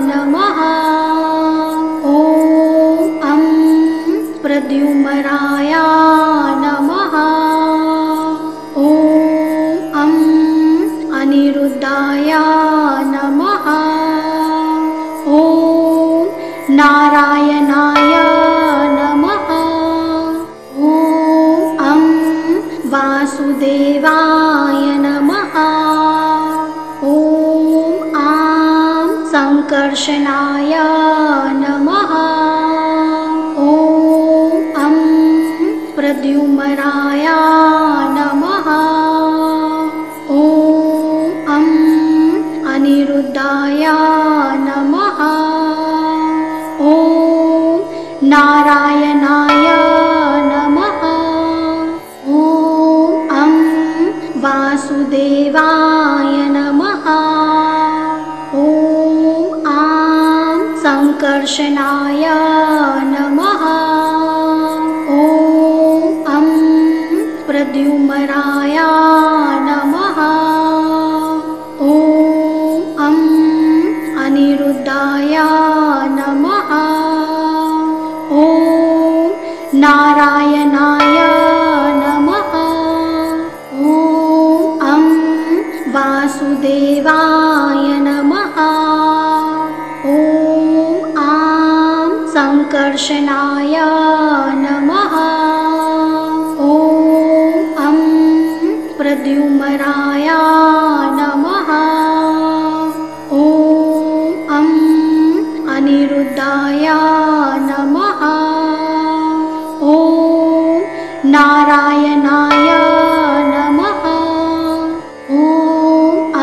A: नमः। ॐ प्रद्युम्नाय नमः। ॐ अनिरुद्धाय नमः। ॐ नारायणाय नमः। ॐ वासुदेवाय नमः। ॐ संकर्षणाय नमः। ॐ प्रद्युम्नाय नमः। ॐ अनिरुद्धाय नमः। ॐ नारायणाय नमः। ॐ वासुदेवाय नमः। ॐ संकर्षणाय नमः। ॐ प्रद्युम्नाय नमः। ॐ अनिरुद्धाय नमः। ॐ नारायणाय नमः। ॐ वासुदेवाय नमः। ॐ संकर्षणाय नमः। ॐ प्रद्युम्नाय नमः। ॐ अनिरुद्धाय नमः। ॐ नारायणाय नमः।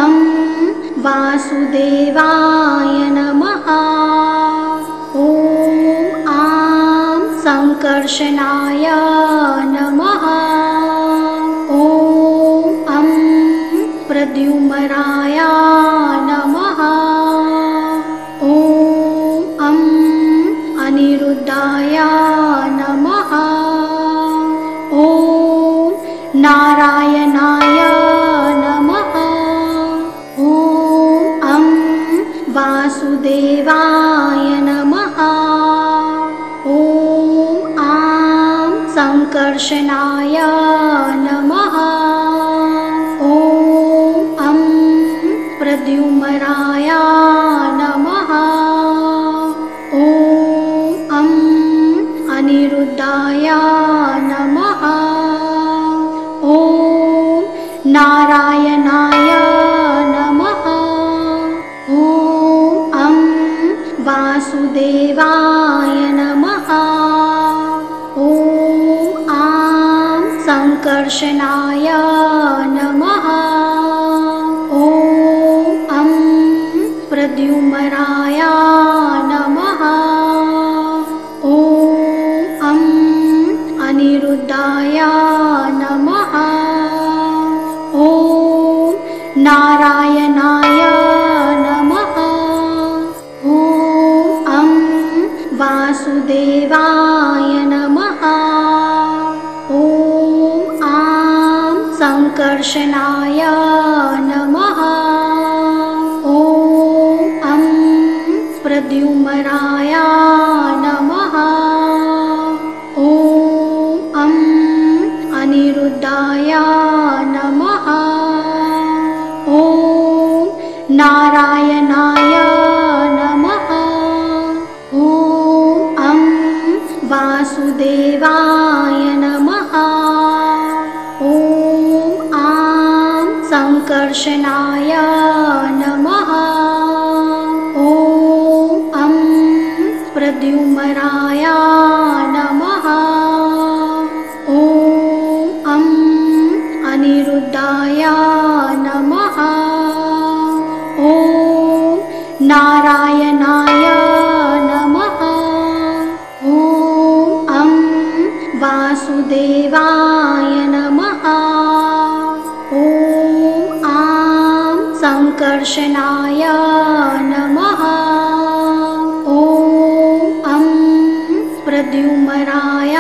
A: ॐ वासुदेवाय नमः। ॐ संकर्षणाय नमः। ॐ प्रद्युम्नाय नमः। ॐ अनिरुद्धाय नमः। ॐ नारायणाय नमः। ॐ वासुदेवाय नमः। ॐ संकर्षणाय नमः। ॐ प्रद्युम्नाय नमः। ॐ अनिरुद्धाय नमः। ॐ नारायणाय नमः। ॐ वासुदेवाय नमः। ॐ संकर्षणाय नमः। ॐ प्रद्युम्नाय नमः। ॐ अनिरुद्धाय नमः। ॐ नारायणाय नमः। ॐ वासुदेवाय नमः। ॐ संकर्षणाय नमः। ॐ प्रद्युम्नाय नमः। ॐ अनिरुद्धाय नमः। संकर्षणाय नमः। ॐ प्रद्युम्नाय नमः। ॐ अनिरुद्धाय नमः। ॐ नारायणाय नमः। ॐ वासुदेवाय नमः। ॐ संकर्षणाय नमः। ॐ प्रद्युम्नाय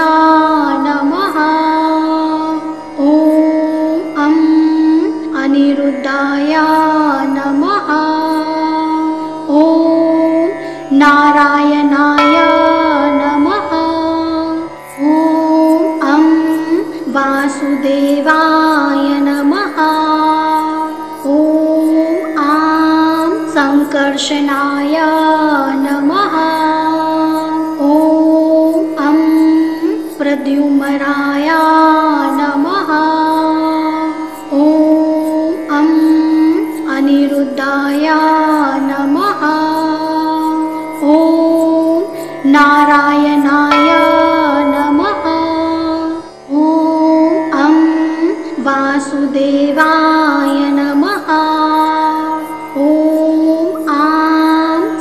A: नमः। ॐ अनिरुद्धाय नमः। ॐ नारायणाय नमः। ॐ वासुदेवाय नमः। ॐ संकर्षणाय नमः। ॐ प्रद्युम्नाय नमः। ॐ अनिरुद्धाय नमः। ॐ नारायणाय नमः। ॐ वासुदेवाय नमः। ॐ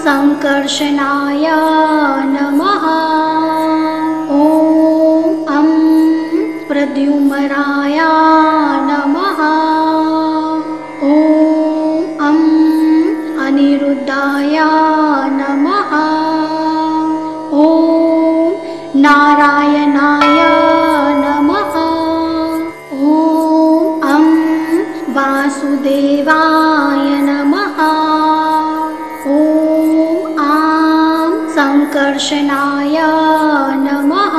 A: संकर्षणाय नमः। ॐ प्रद्युम्नाय नमः। ॐ अनिरुद्धाय नमः। ॐ नारायणाय नमः। ॐ वासुदेवाय नमः। ॐ संकर्षणाय नमः।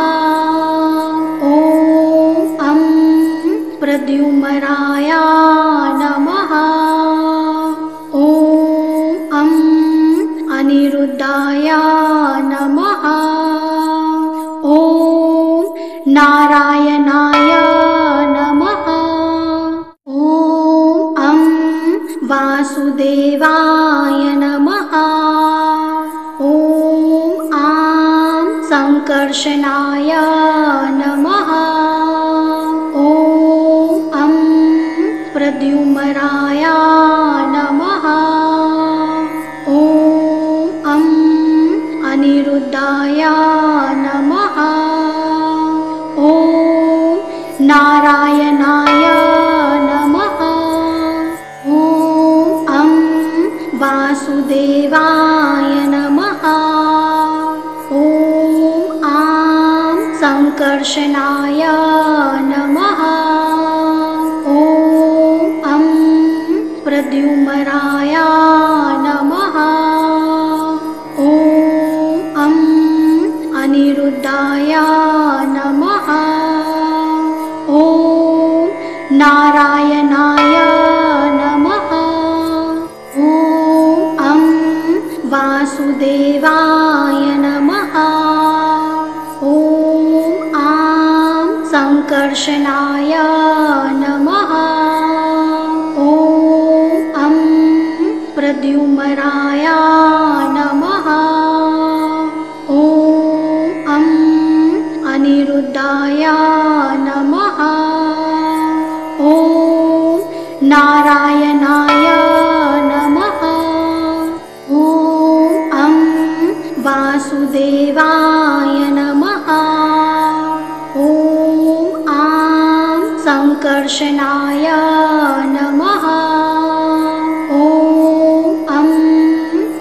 A: ॐ प्रद्युम्नाय नमः। ॐ अनिरुद्धाय नमः। ॐ नारायणाय नमः। ॐ वासुदेवाय नमः। ॐ संकर्षणाय नमः। ॐ प्रद्युम्नाय नमः। ॐ अनिरुद्धाय नमः। ॐ नारायणाय नमः। ॐ वासुदेवाय नमः। ॐ संकर्षणाय नमः। ॐ प्रद्युम्नाय नमः। ॐ अनिरुद्धाय नमः। ॐ नारायणाय नमः। ॐ वासुदेवाय नमः। ॐ संकर्षणाय नमः। ॐ प्रद्युम्नाय नमः। ॐ अनिरुद्धाय नमः। ॐ नारायणाय नमः। ॐ वासुदेवाय नमः। ॐ संकर्षणाय नमः। ॐ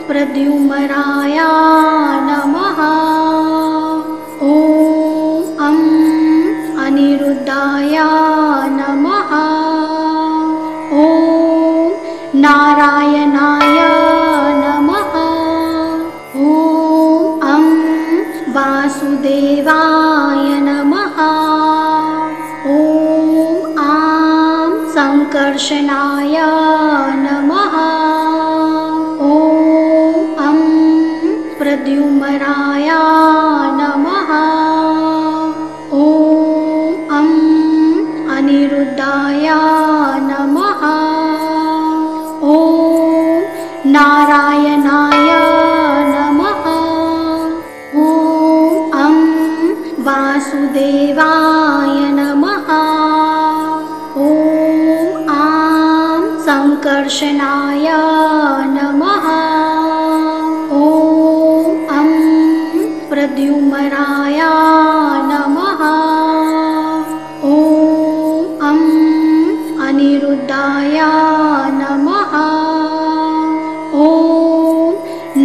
A: प्रद्युम्नाय नमः। ॐ अनिरुद्धाय नमः। ॐ नारायणाय नमः। ॐ वासुदेवाय नमः। ॐ संकर्षणाय नमः। ॐ प्रद्युम्नाय नमः। ॐ अनिरुद्धाय नमः। संकर्षणाय नमः। ॐ प्रद्युम्नाय नमः। ॐ अनिरुद्धाय नमः। ॐ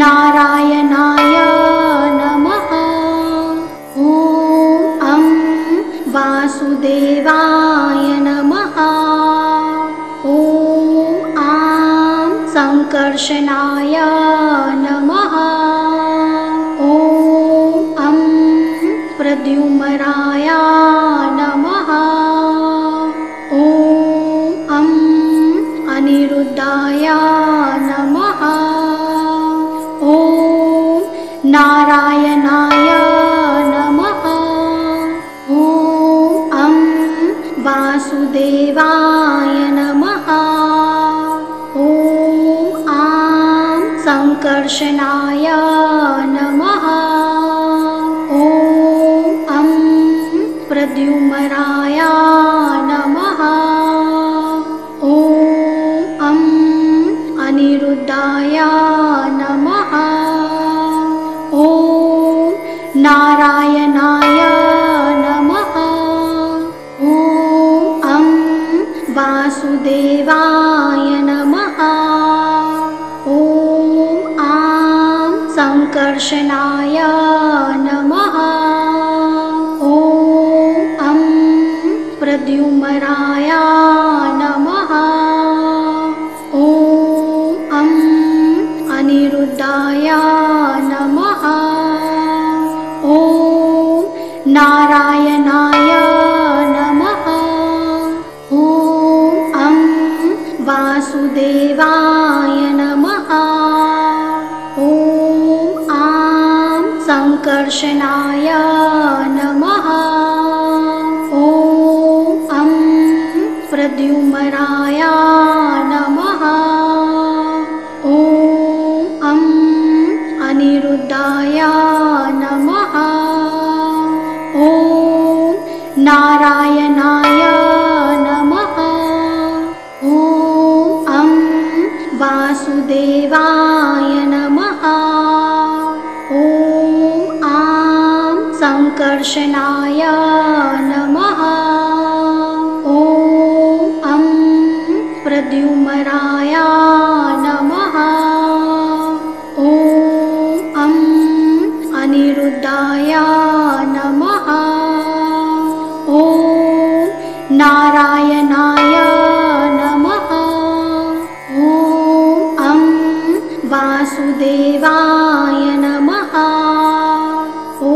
A: नारायणाय नमः। ॐ वासुदेवाय नमः। ॐ संकर्षणाय नमः। ॐ प्रद्युम्नाय नमः। ॐ अनिरुद्धाय नमः। ॐ नारायणाय नमः। ॐ वासुदेवाय नमः। ॐ संकर्षणाय नमः। ॐ प्रद्युम्नाय नमः। ॐ अनिरुद्धाय नमः। ॐ नारायणाय नमः। ॐ वासुदेवाय नमः। ॐ संकर्षणाय नमः। ॐ प्रद्युम्नाय नमः। ॐ अनिरुद्धाय नमः। ॐ नारायणाय नमः। ॐ वासुदेवाय नमः। ॐ संकर्षणाय नमः। ॐ प्रद्युम्नाय नमः। ॐ अनिरुद्धाय नमः। ॐ नारायणाय नमः। ॐ वासुदेवाय नमः। ॐ संकर्षणाय नमः। ॐ प्रद्युम्नाय नमः। ॐ अनिरुद्धाय नमः। ॐ नारायणाय नमः। ॐ वासुदेवाय नमः। ॐ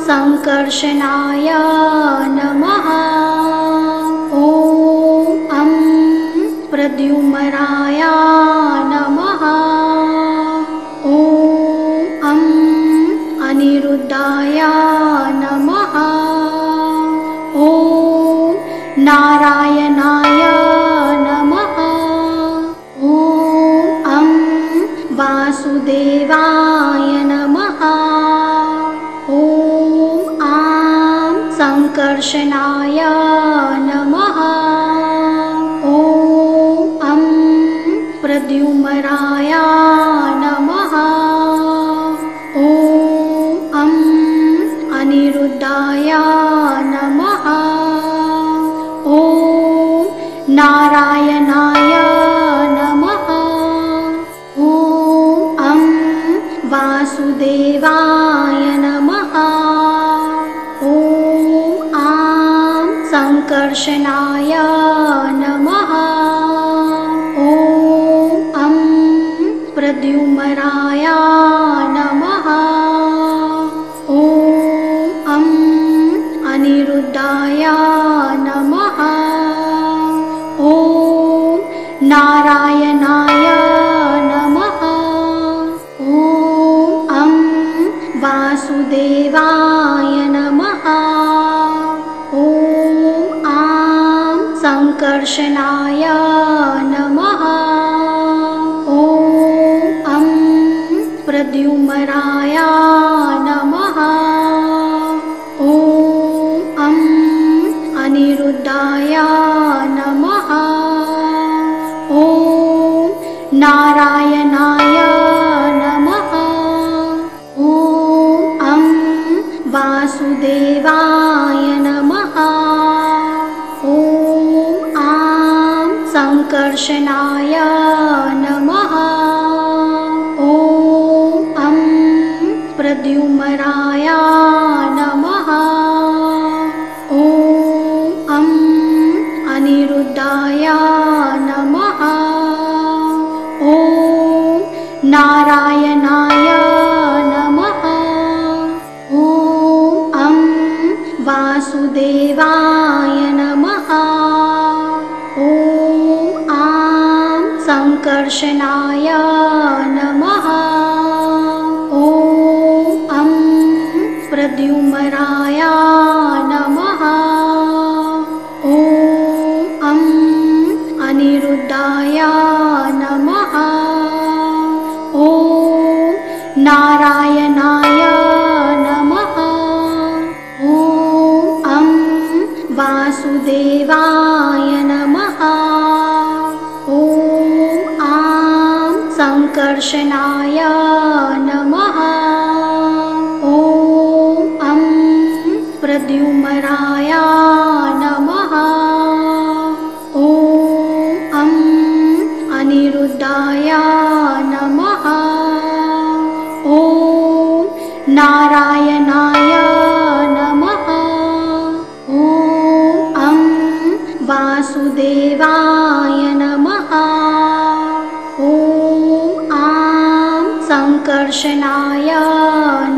A: संकर्षणाय नमः। ॐ प्रद्युम्नाय नमः। ॐ अनिरुद्धाय नमः। ॐ नारायणाय नमः। ॐ वासुदेवाय नमः। ॐ संकर्षणाय नमः। ॐ प्रद्युम्नाय नमः। ॐ अनिरुद्धाय नमः। ॐ नारायणाय नमः। ॐ वासुदेवाय नमः। ॐ संकर्षणाय नमः। ॐ प्रद्युम्नाय नमः। ॐ अनिरुद्धाय नमः। ॐ नारायणाय नमः। ॐ वासुदेवाय नमः। ॐ संकर्षणाय नमः। ॐ प्रद्युम्नाय नमः। ॐ अनिरुद्धाय नमः। संकर्षणाय नमः। ॐ प्रद्युम्नाय नमः। ॐ अनिरुद्धाय नमः। ॐ नारायणाय नमः। ॐ वासुदेवाय नमः। ॐ संकर्षणाय नमः। ॐ प्रद्युम्नाय नमः। ॐ अनिरुद्धाय नमः। ॐ नारायणाय नमः। ॐ वासुदेवाय नमः। ॐ संकर्षणाय नमः। ॐ प्रद्युम्नाय नमः। ॐ अनिरुद्धाय नमः। ॐ नारायणाय नमः। ॐ वासुदेवाय नमः। ॐ संकर्षणाय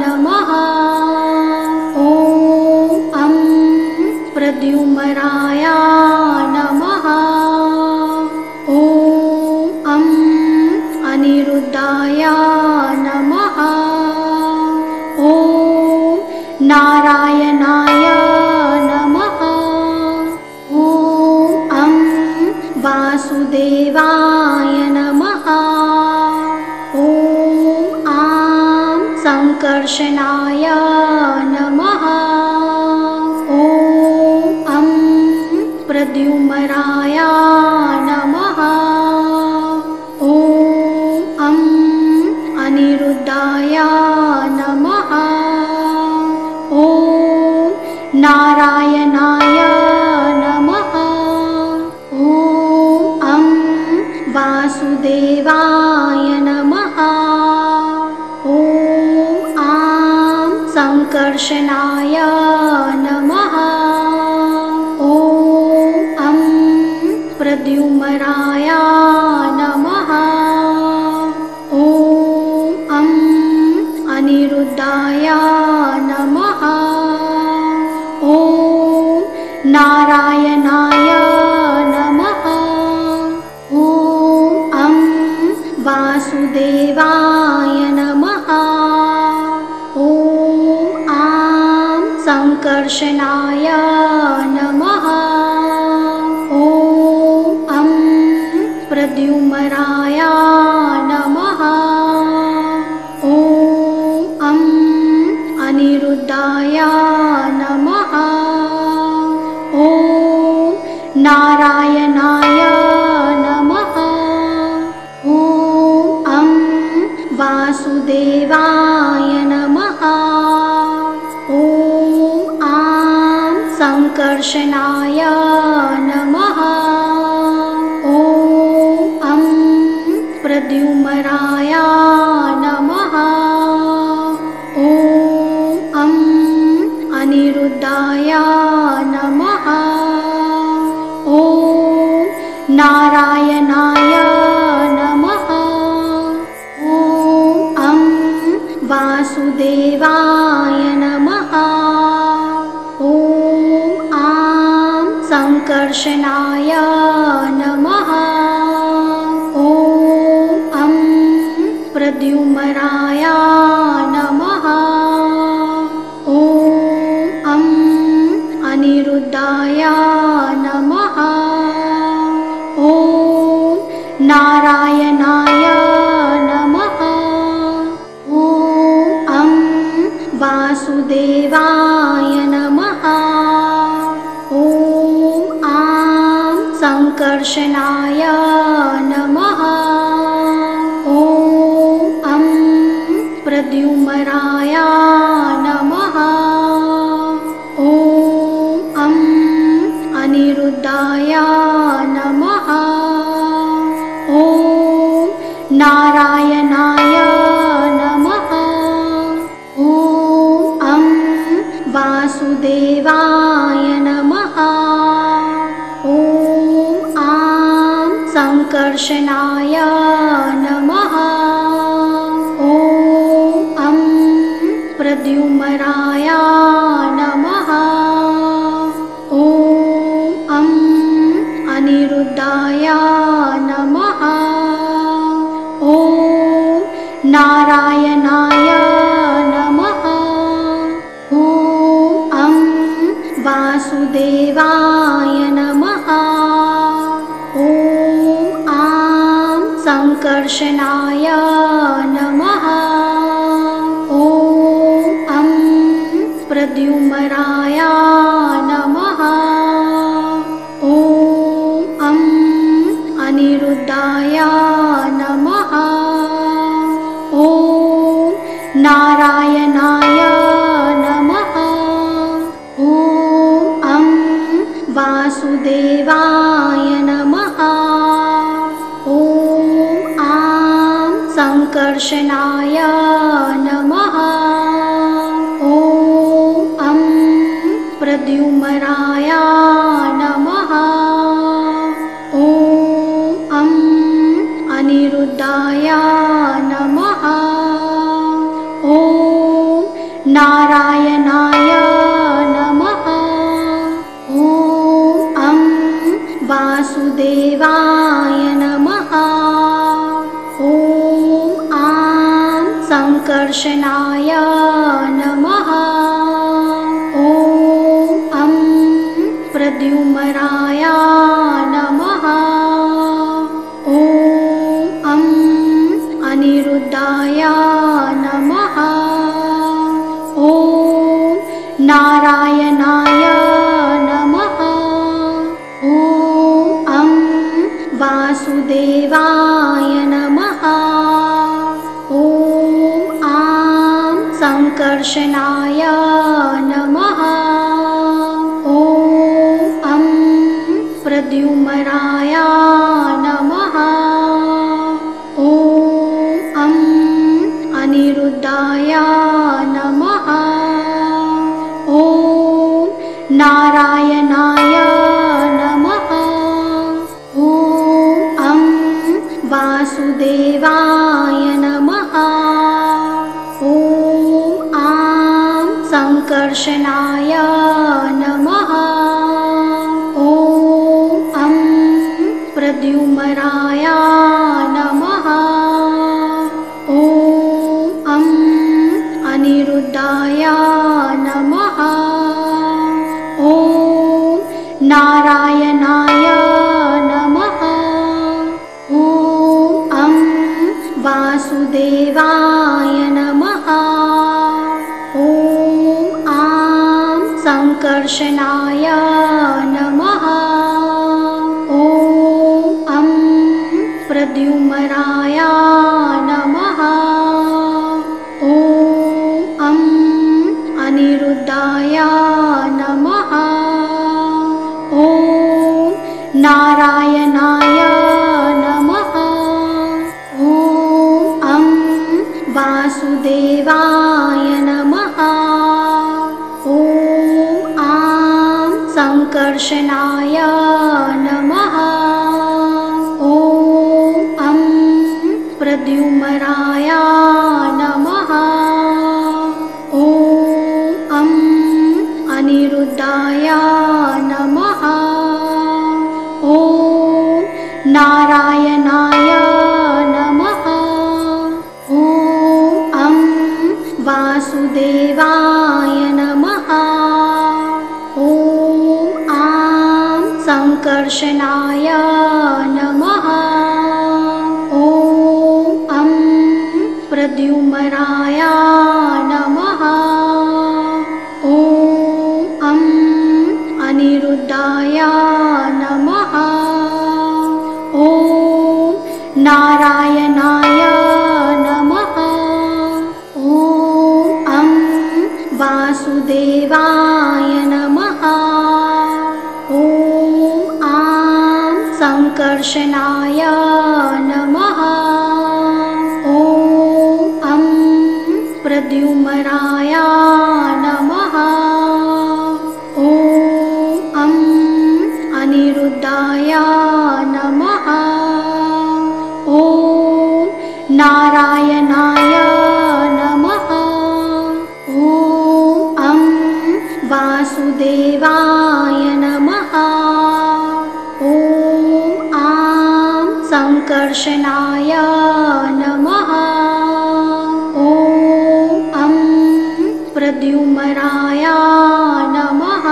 A: नमः। ॐ प्रद्युम्नाय नमः। ॐ अनिरुद्धाय नमः। ॐ नारायणाय नमः। ॐ वासुदेवाय नमः। ॐ संकर्षणाय नमः। ॐ प्रद्युम्नाय नमः। ॐ अनिरुद्धाय नमः। ॐ नारायणाय नमः। ॐ वासुदेवाय नमः। ॐ संकर्षणाय नमः। ॐ प्रद्युम्नाय नमः। ॐ अनिरुद्धाय नमः। ॐ नारायणाय नमः। ॐ वासुदेवाय नमः। ॐ संकर्षणाय नमः। ॐ प्रद्युम्नाय नमः। ॐ अनिरुद्धाय नमः। ॐ नारायणाय नमः। ॐ वासुदेवाय नमः। ॐ संकर्षणाय नमः। ॐ प्रद्युम्नाय नमः। ॐ अनिरुद्धाय नमः। ॐ नारायणाय नमः। ॐ वासुदेवाय नमः। ॐ संकर्षणाय नमः। ॐ प्रद्युम्नाय नमः। ॐ अनिरुद्धाय नमः। ॐ नारायणाय नमः। ॐ वासुदेवाय नमः। ॐ संकर्षणाय नमः। ॐ प्रद्युम्नाय नमः। ॐ अनिरुद्धाय नमः। संकर्षणाय नमः। ॐ प्रद्युम्नाय नमः। ॐ अनिरुद्धाय नमः। ॐ नारायणाय नमः। ॐ वासुदेवाय नमः। ॐ संकर्षणाय नमः। ॐ प्रद्युम्नाय नमः। ॐ अनिरुद्धाय नमः। ॐ नारायणाय नमः। ॐ वासुदेवाय नमः। ॐ संकर्षणाय नमः। ॐ प्रद्युम्नाय नमः। ॐ अनिरुद्धाय नमः। ॐ नारायणाय नमः। ॐ वासुदेवाय नमः। ॐ संकर्षणाय नमः। ॐ प्रद्युम्नाय नमः। ॐ अनिरुद्धाय नमः। ॐ नारायणाय नमः। ॐ वासुदेवाय नमः। ॐ संकर्षणाय नमः। ॐ प्रद्युम्नाय नमः। ॐ अनिरुद्धाय नमः। ॐ नारायणाय नमः। ॐ वासुदेवाय नमः। ॐ संकर्षणाय नमः। ॐ प्रद्युम्नाय नमः। ॐ अनिरुद्धाय नमः। ॐ नारायणाय नमः। ॐ वासुदेवाय नमः। ॐ संकर्षणाय नमः। ॐ प्रद्युम्नाय नमः। ॐ अनिरुद्धाय नमः। ॐ नारायणाय नमः। ॐ वासुदेवाय नमः। ॐ संकर्षणाय नमः। ॐ प्रद्युम्नाय नमः। ॐ अनिरुद्धाय नमः। ॐ नारायणाय नमः। ॐ वासुदेवाय नमः। ॐ संकर्षणाय नमः। ॐ प्रद्युम्नाय नमः। ॐ अनिरुद्धाय नमः। ॐ नारायणाय नमः। ॐ वासुदेवाय नमः। ॐ संकर्षणाय नमः। ॐ प्रद्युम्नाय नमः। ॐ अनिरुद्धाय नमः। संकर्षणाय नमः। ॐ प्रद्युम्नाय नमः।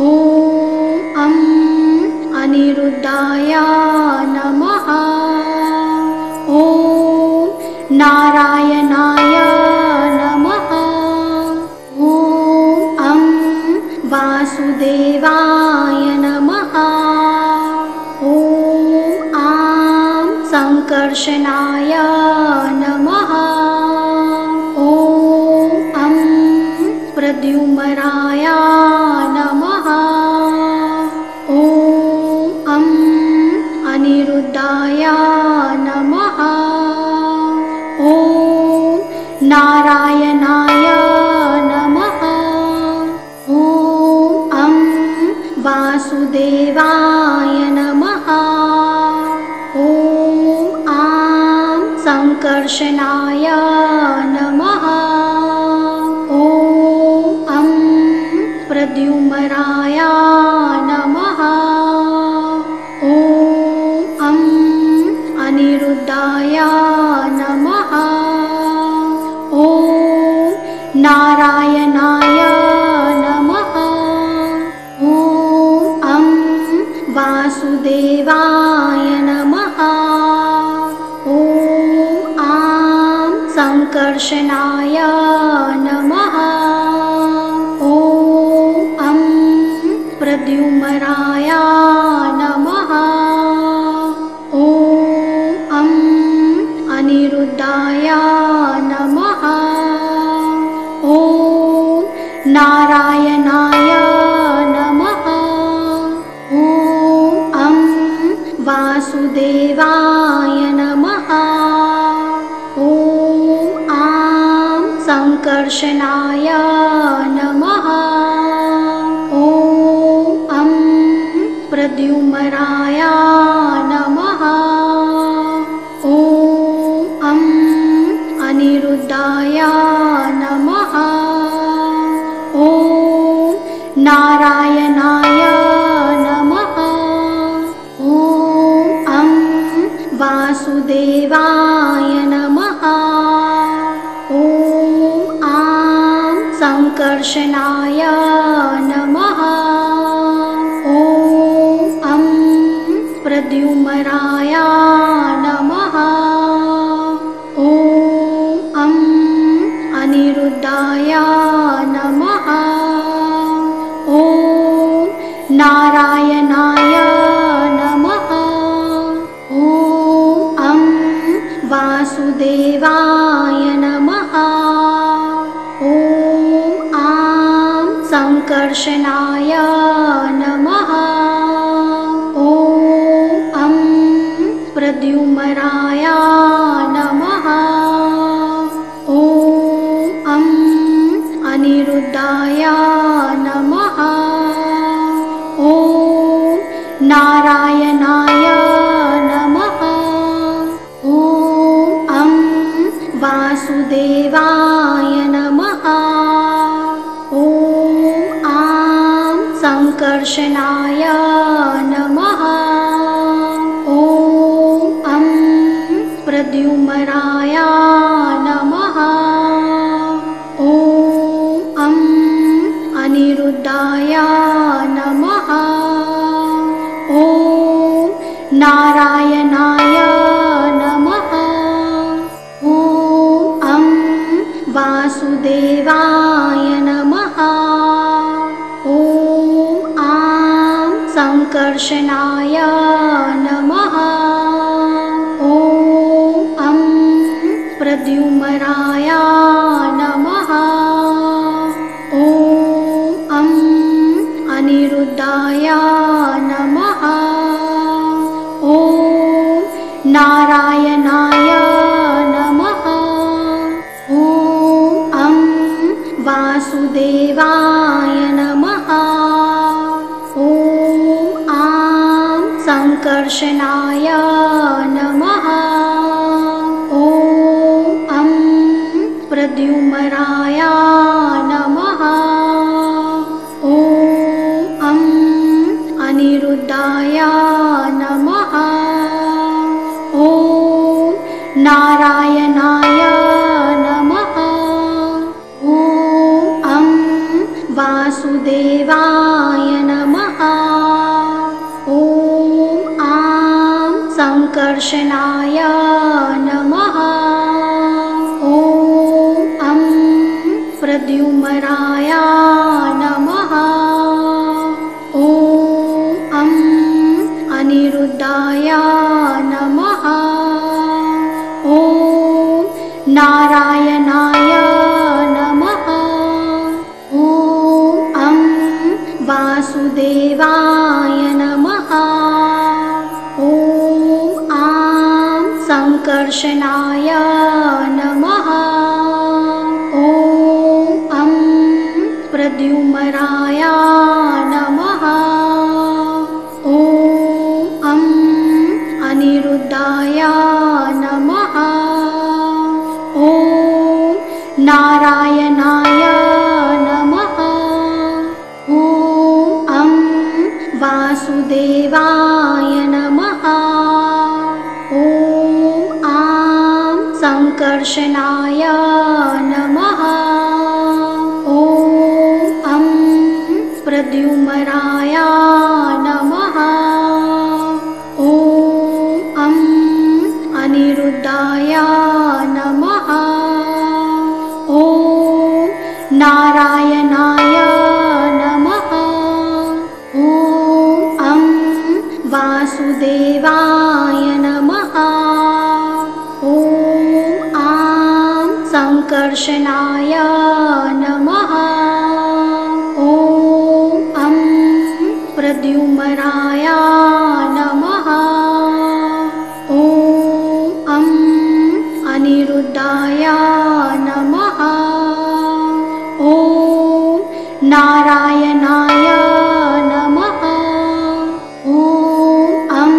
A: ॐ अनिरुद्धाय नमः। ॐ नारायणाय नमः। ॐ वासुदेवाय नमः। ॐ संकर्षणाय नमः। ॐ प्रद्युम्नाय नमः। ॐ अनिरुद्धाय नमः। ॐ नारायणाय नमः। ॐ वासुदेवाय नमः। ॐ संकर्षणाय नमः। ॐ प्रद्युम्नाय नमः। ॐ अनिरुद्धाय नमः। ॐ नारायणाय नमः। ॐ वासुदेवाय नमः। ॐ संकर्षणाय नमः। ॐ प्रद्युम्नाय नमः। ॐ अनिरुद्धाय नमः। ॐ नारायणाय नमः। ॐ वासुदेवाय नमः। ॐ संकर्षणाय नमः। ॐ प्रद्युम्नाय नमः। ॐ अनिरुद्धाय नमः। ॐ नारायणाय नमः। ॐ वासुदेवाय नमः। ॐ संकर्षणाय नमः। ॐ प्रद्युम्नाय नमः। ॐ अनिरुद्धाय नमः। ॐ नारायणाय नमः। ॐ वासुदेवाय नमः। ॐ संकर्षणाय नमः। ॐ प्रद्युम्नाय नमः। ॐ अनिरुद्धाय नमः। ॐ नारायणाय नमः। ॐ वासुदेवाय नमः। ॐ संकर्षणाय नमः। ॐ प्रद्युम्नाय नमः। ॐ अनिरुद्धाय नमः। ॐ नारायणाय नमः। ॐ वासुदेवाय नमः। ॐ संकर्षणाय नमः। ॐ प्रद्युम्नाय नमः। ॐ अनिरुद्धाय नमः। ॐ नारायणाय नमः। ॐ वासुदेवाय नमः। ॐ संकर्षणाय नमः। ॐ प्रद्युम्नाय नमः। ॐ अनिरुद्धाय नमः। संकर्षणाय नमः। ॐ प्रद्युम्नाय नमः। ॐ अनिरुद्धाय नमः। ॐ नारायणाय नमः। ॐ वासुदेवाय नमः। ॐ संकर्षणाय नमः। ॐ प्रद्युम्नाय नमः। ॐ अनिरुद्धाय नमः। ॐ नारायणाय नमः। ॐ वासुदेवाय नमः। ॐ संकर्षणाय नमः। ॐ प्रद्युम्नाय नमः। ॐ अनिरुद्धाय नमः। ॐ नारायणाय नमः। ॐ वासुदेवाय नमः। ॐ संकर्षणाय नमः। ॐ प्रद्युम्नाय नमः। ॐ अनिरुद्धाय नमः। ॐ नारायणाय नमः। ॐ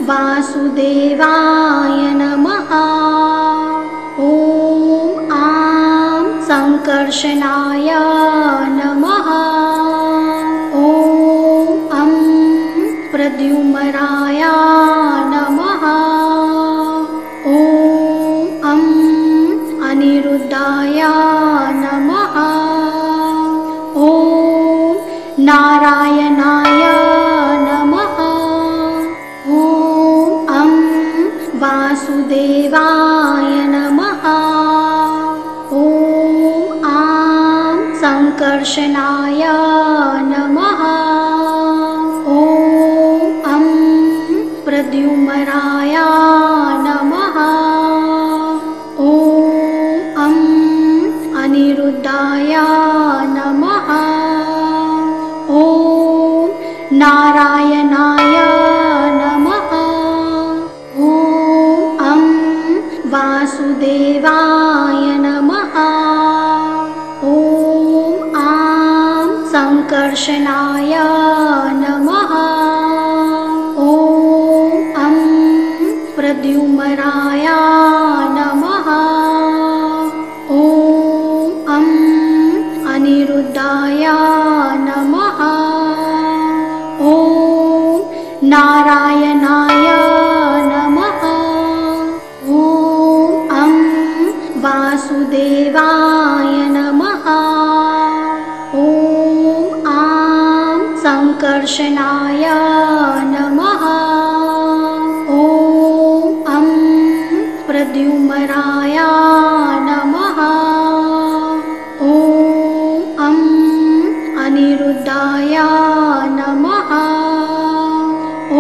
A: वासुदेवाय नमः। ॐ संकर्षणाय नमः। ॐ प्रद्युम्नाय नमः। ॐ अनिरुद्धाय नमः। ॐ नारायणाय नमः। ॐ वासुदेवाय नमः। ॐ संकर्षणाय नमः। ॐ प्रद्युम्नाय नमः। ॐ अनिरुद्धाय नमः। ॐ नारायणाय नमः। ॐ वासुदेवाय नमः। ॐ संकर्षणाय नमः। ॐ प्रद्युम्नाय नमः। ॐ अनिरुद्धाय नमः। ॐ नारायणाय नमः। ॐ वासुदेवाय नमः। ॐ संकर्षणाय नमः। ॐ प्रद्युम्नाय नमः। ॐ अनिरुद्धाय नमः।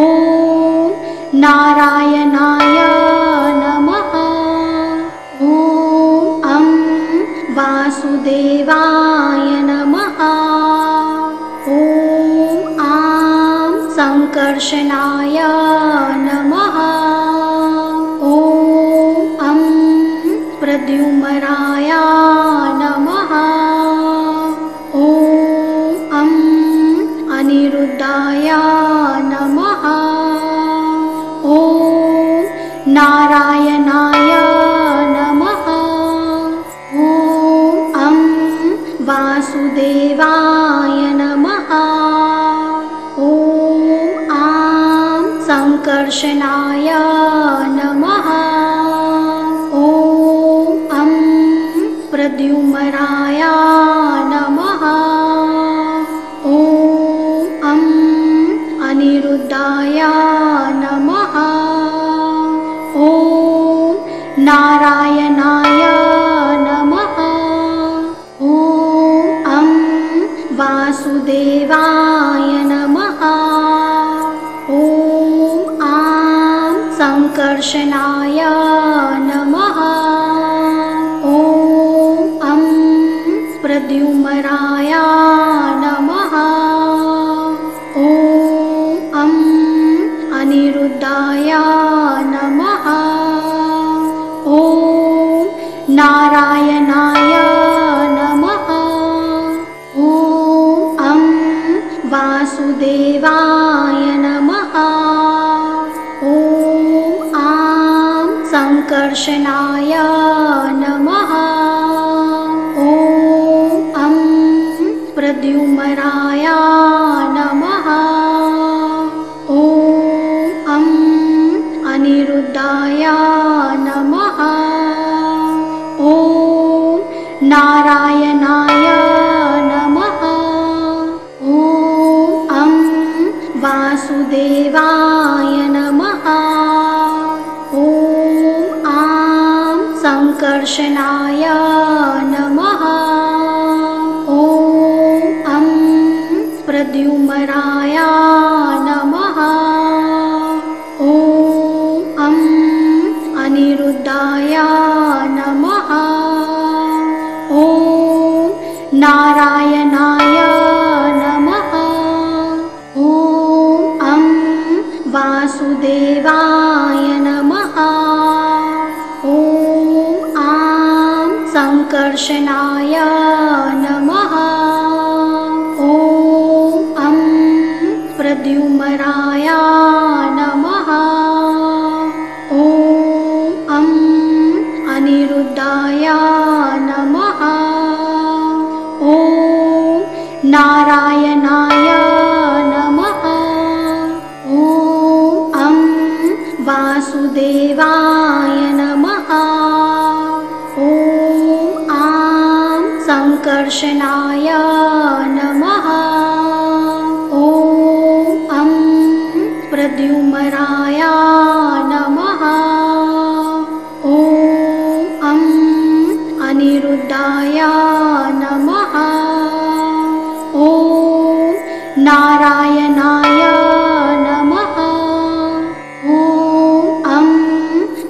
A: ॐ नारायणाय नमः। ॐ वासुदेवाय नमः। ॐ संकर्षणाय नमः। ॐ प्रद्युम्नाय नमः। ॐ अनिरुद्धाय नमः। ॐ नारायणाय नमः। ॐ वासुदेवाय नमः। ॐ संकर्षणाय नमः। ॐ प्रद्युम्नाय नमः। ॐ अनिरुद्धाय नमः। संकर्षणाय नमः। ॐ प्रद्युम्नाय नमः। ॐ अनिरुद्धाय नमः। ॐ नारायणाय नमः। ॐ वासुदेवाय नमः। ॐ संकर्षणाय नमः। ॐ प्रद्युम्नाय नमः। ॐ अनिरुद्धाय नमः। ॐ नारायणाय नमः। ॐ वासुदेवाय नमः। ॐ संकर्षणाय नमः। ॐ प्रद्युम्नाय नमः। ॐ अनिरुद्धाय नमः। ॐ नारायणाय नमः। ॐ वासुदेवाय नमः। ॐ संकर्षणाय नमः। ॐ प्रद्युम्नाय नमः। ॐ अनिरुद्धाय नमः। ॐ नारायणाय नमः। ॐ वासुदेवाय नमः। ॐ संकर्षणाय नमः। ॐ प्रद्युम्नाय नमः। ॐ अनिरुद्धाय नमः। ॐ नारायणाय नमः। ॐ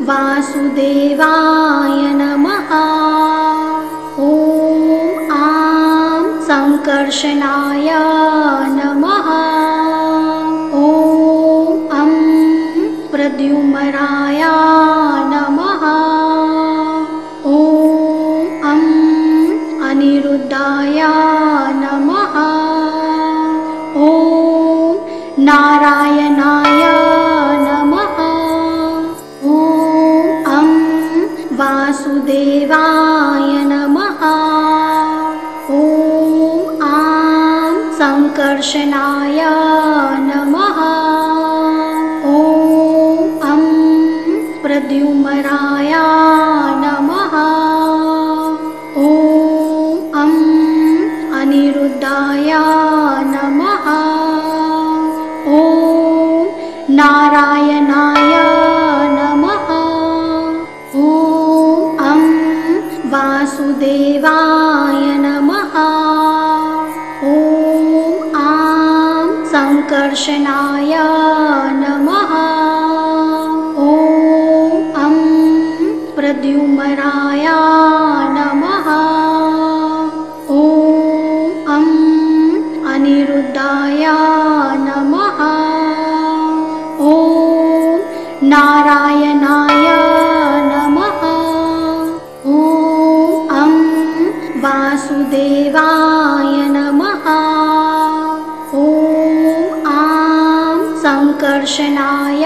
A: वासुदेवाय नमः। ॐ संकर्षणाय नमः। ॐ प्रद्युम्नाय नमः। ॐ अनिरुद्धाय नमः। ॐ नारायणाय नमः। ॐ वासुदेवाय नमः। ॐ संकर्षणाय नमः। ॐ प्रद्युम्नाय नमः। ॐ अनिरुद्धाय नमः। ॐ नारायणाय नमः। ॐ वासुदेवाय नमः। ॐ संकर्षणाय नमः। ॐ प्रद्युम्नाय नमः। ॐ अनिरुद्धाय नमः। ॐ नारायणाय नमः। ॐ वासुदेवाय नमः। ॐ संकर्षणाय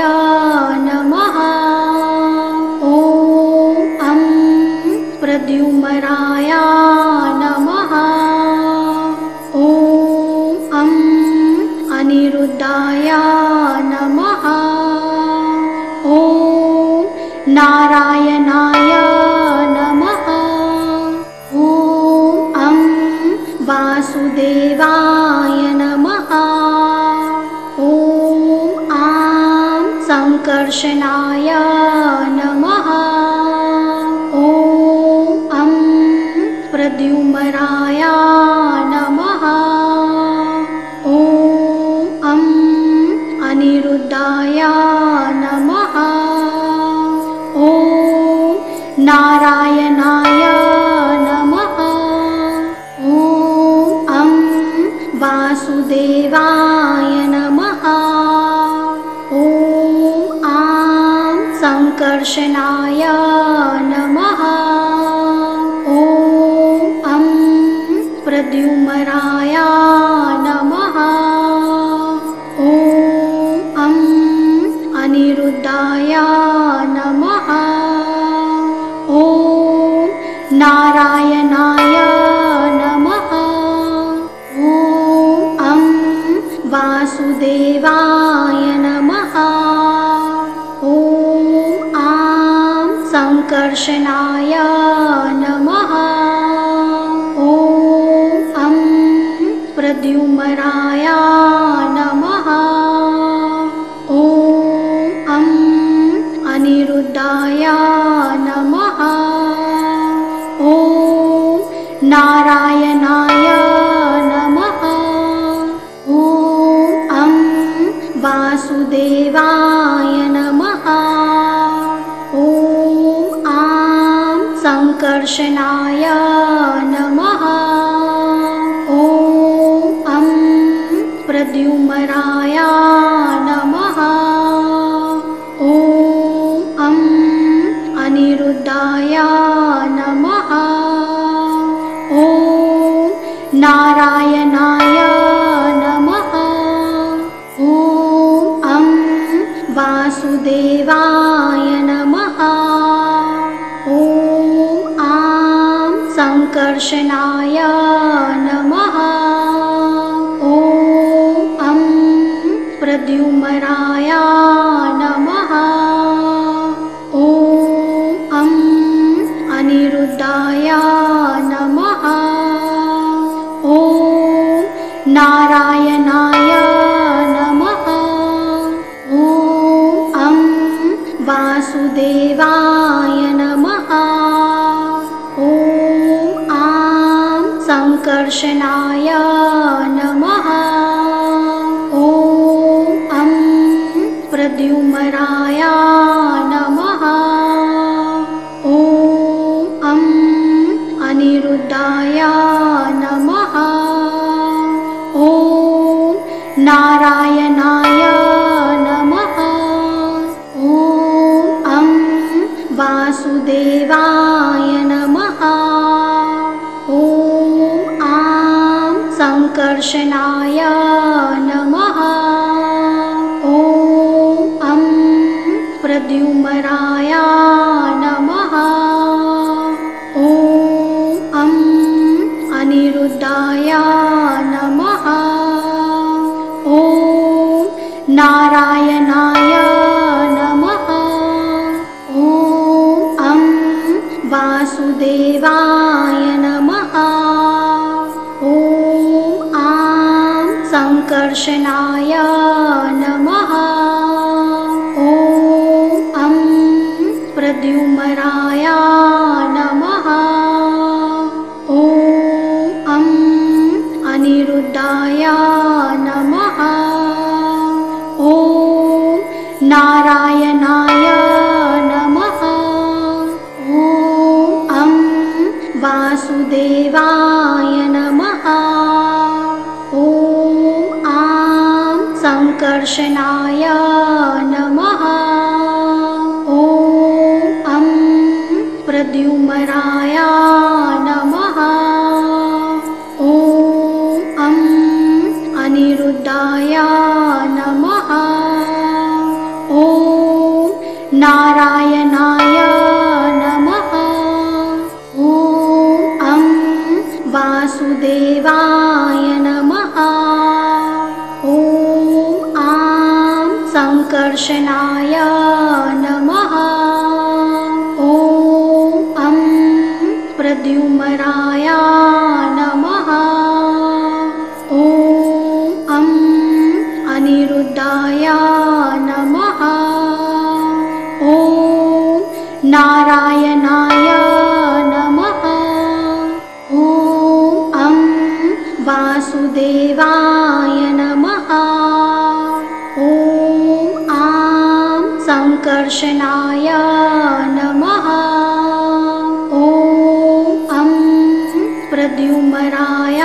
A: नमः। ॐ प्रद्युम्नाय नमः। ॐ अनिरुद्धाय नमः। ॐ नारायणाय नमः। ॐ वासुदेवाय नमः। ॐ संकर्षणाय नमः। ॐ प्रद्युम्नाय नमः। ॐ अनिरुद्धाय नमः। संकर्षणाय नमः। ॐ प्रद्युम्नाय नमः। ॐ अनिरुद्धाय नमः। ॐ नारायणाय नमः। ॐ वासुदेवाय नमः। ॐ संकर्षणाय नमः। ॐ प्रद्युम्नाय नमः। ॐ अनिरुद्धाय नमः। ॐ नारायणाय नमः। ॐ वासुदेवाय नमः। ॐ संकर्षणाय नमः। ॐ प्रद्युम्नाय नमः। ॐ अनिरुद्धाय नमः। ॐ नारायणाय नमः। ॐ वासुदेवाय नमः। ॐ संकर्षणाय नमः। ॐ प्रद्युम्नाय नमः। ॐ अनिरुद्धाय नमः। ॐ नारायणाय नमः। ॐ वासुदेवाय नमः। ॐ संकर्षणाय नमः। ॐ प्रद्युम्नाय नमः। ॐ अनिरुद्धाय नमः। ॐ नारायणाय नमः। ॐ वासुदेवाय नमः। ॐ संकर्षणाय नमः। ॐ प्रद्युम्नाय नमः। ॐ अनिरुद्धाय नमः। ॐ नारायणाय नमः। ॐ वासुदेवाय नमः। ॐ संकर्षणाय नमः। ॐ प्रद्युम्नाय नमः। ॐ अनिरुद्धाय नमः। ॐ नारायणाय नमः। ॐ वासुदेवाय नमः। ॐ संकर्षणाय नमः। ॐ प्रद्युम्नाय नमः। ॐ अनिरुद्धाय नमः। ॐ नारायणाय नमः। ॐ वासुदेवाय नमः। ॐ संकर्षणाय नमः। ॐ प्रद्युम्नाय नमः। ॐ अनिरुद्धाय नमः। ॐ नारायणाय नमः। ॐ वासुदेवाय नमः। ॐ संकर्षणाय नमः। ॐ प्रद्युम्नाय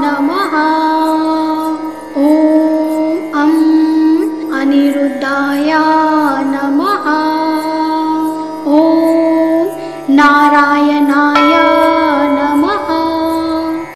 A: नमः। ॐ अनिरुद्धाय नमः। नारायणाय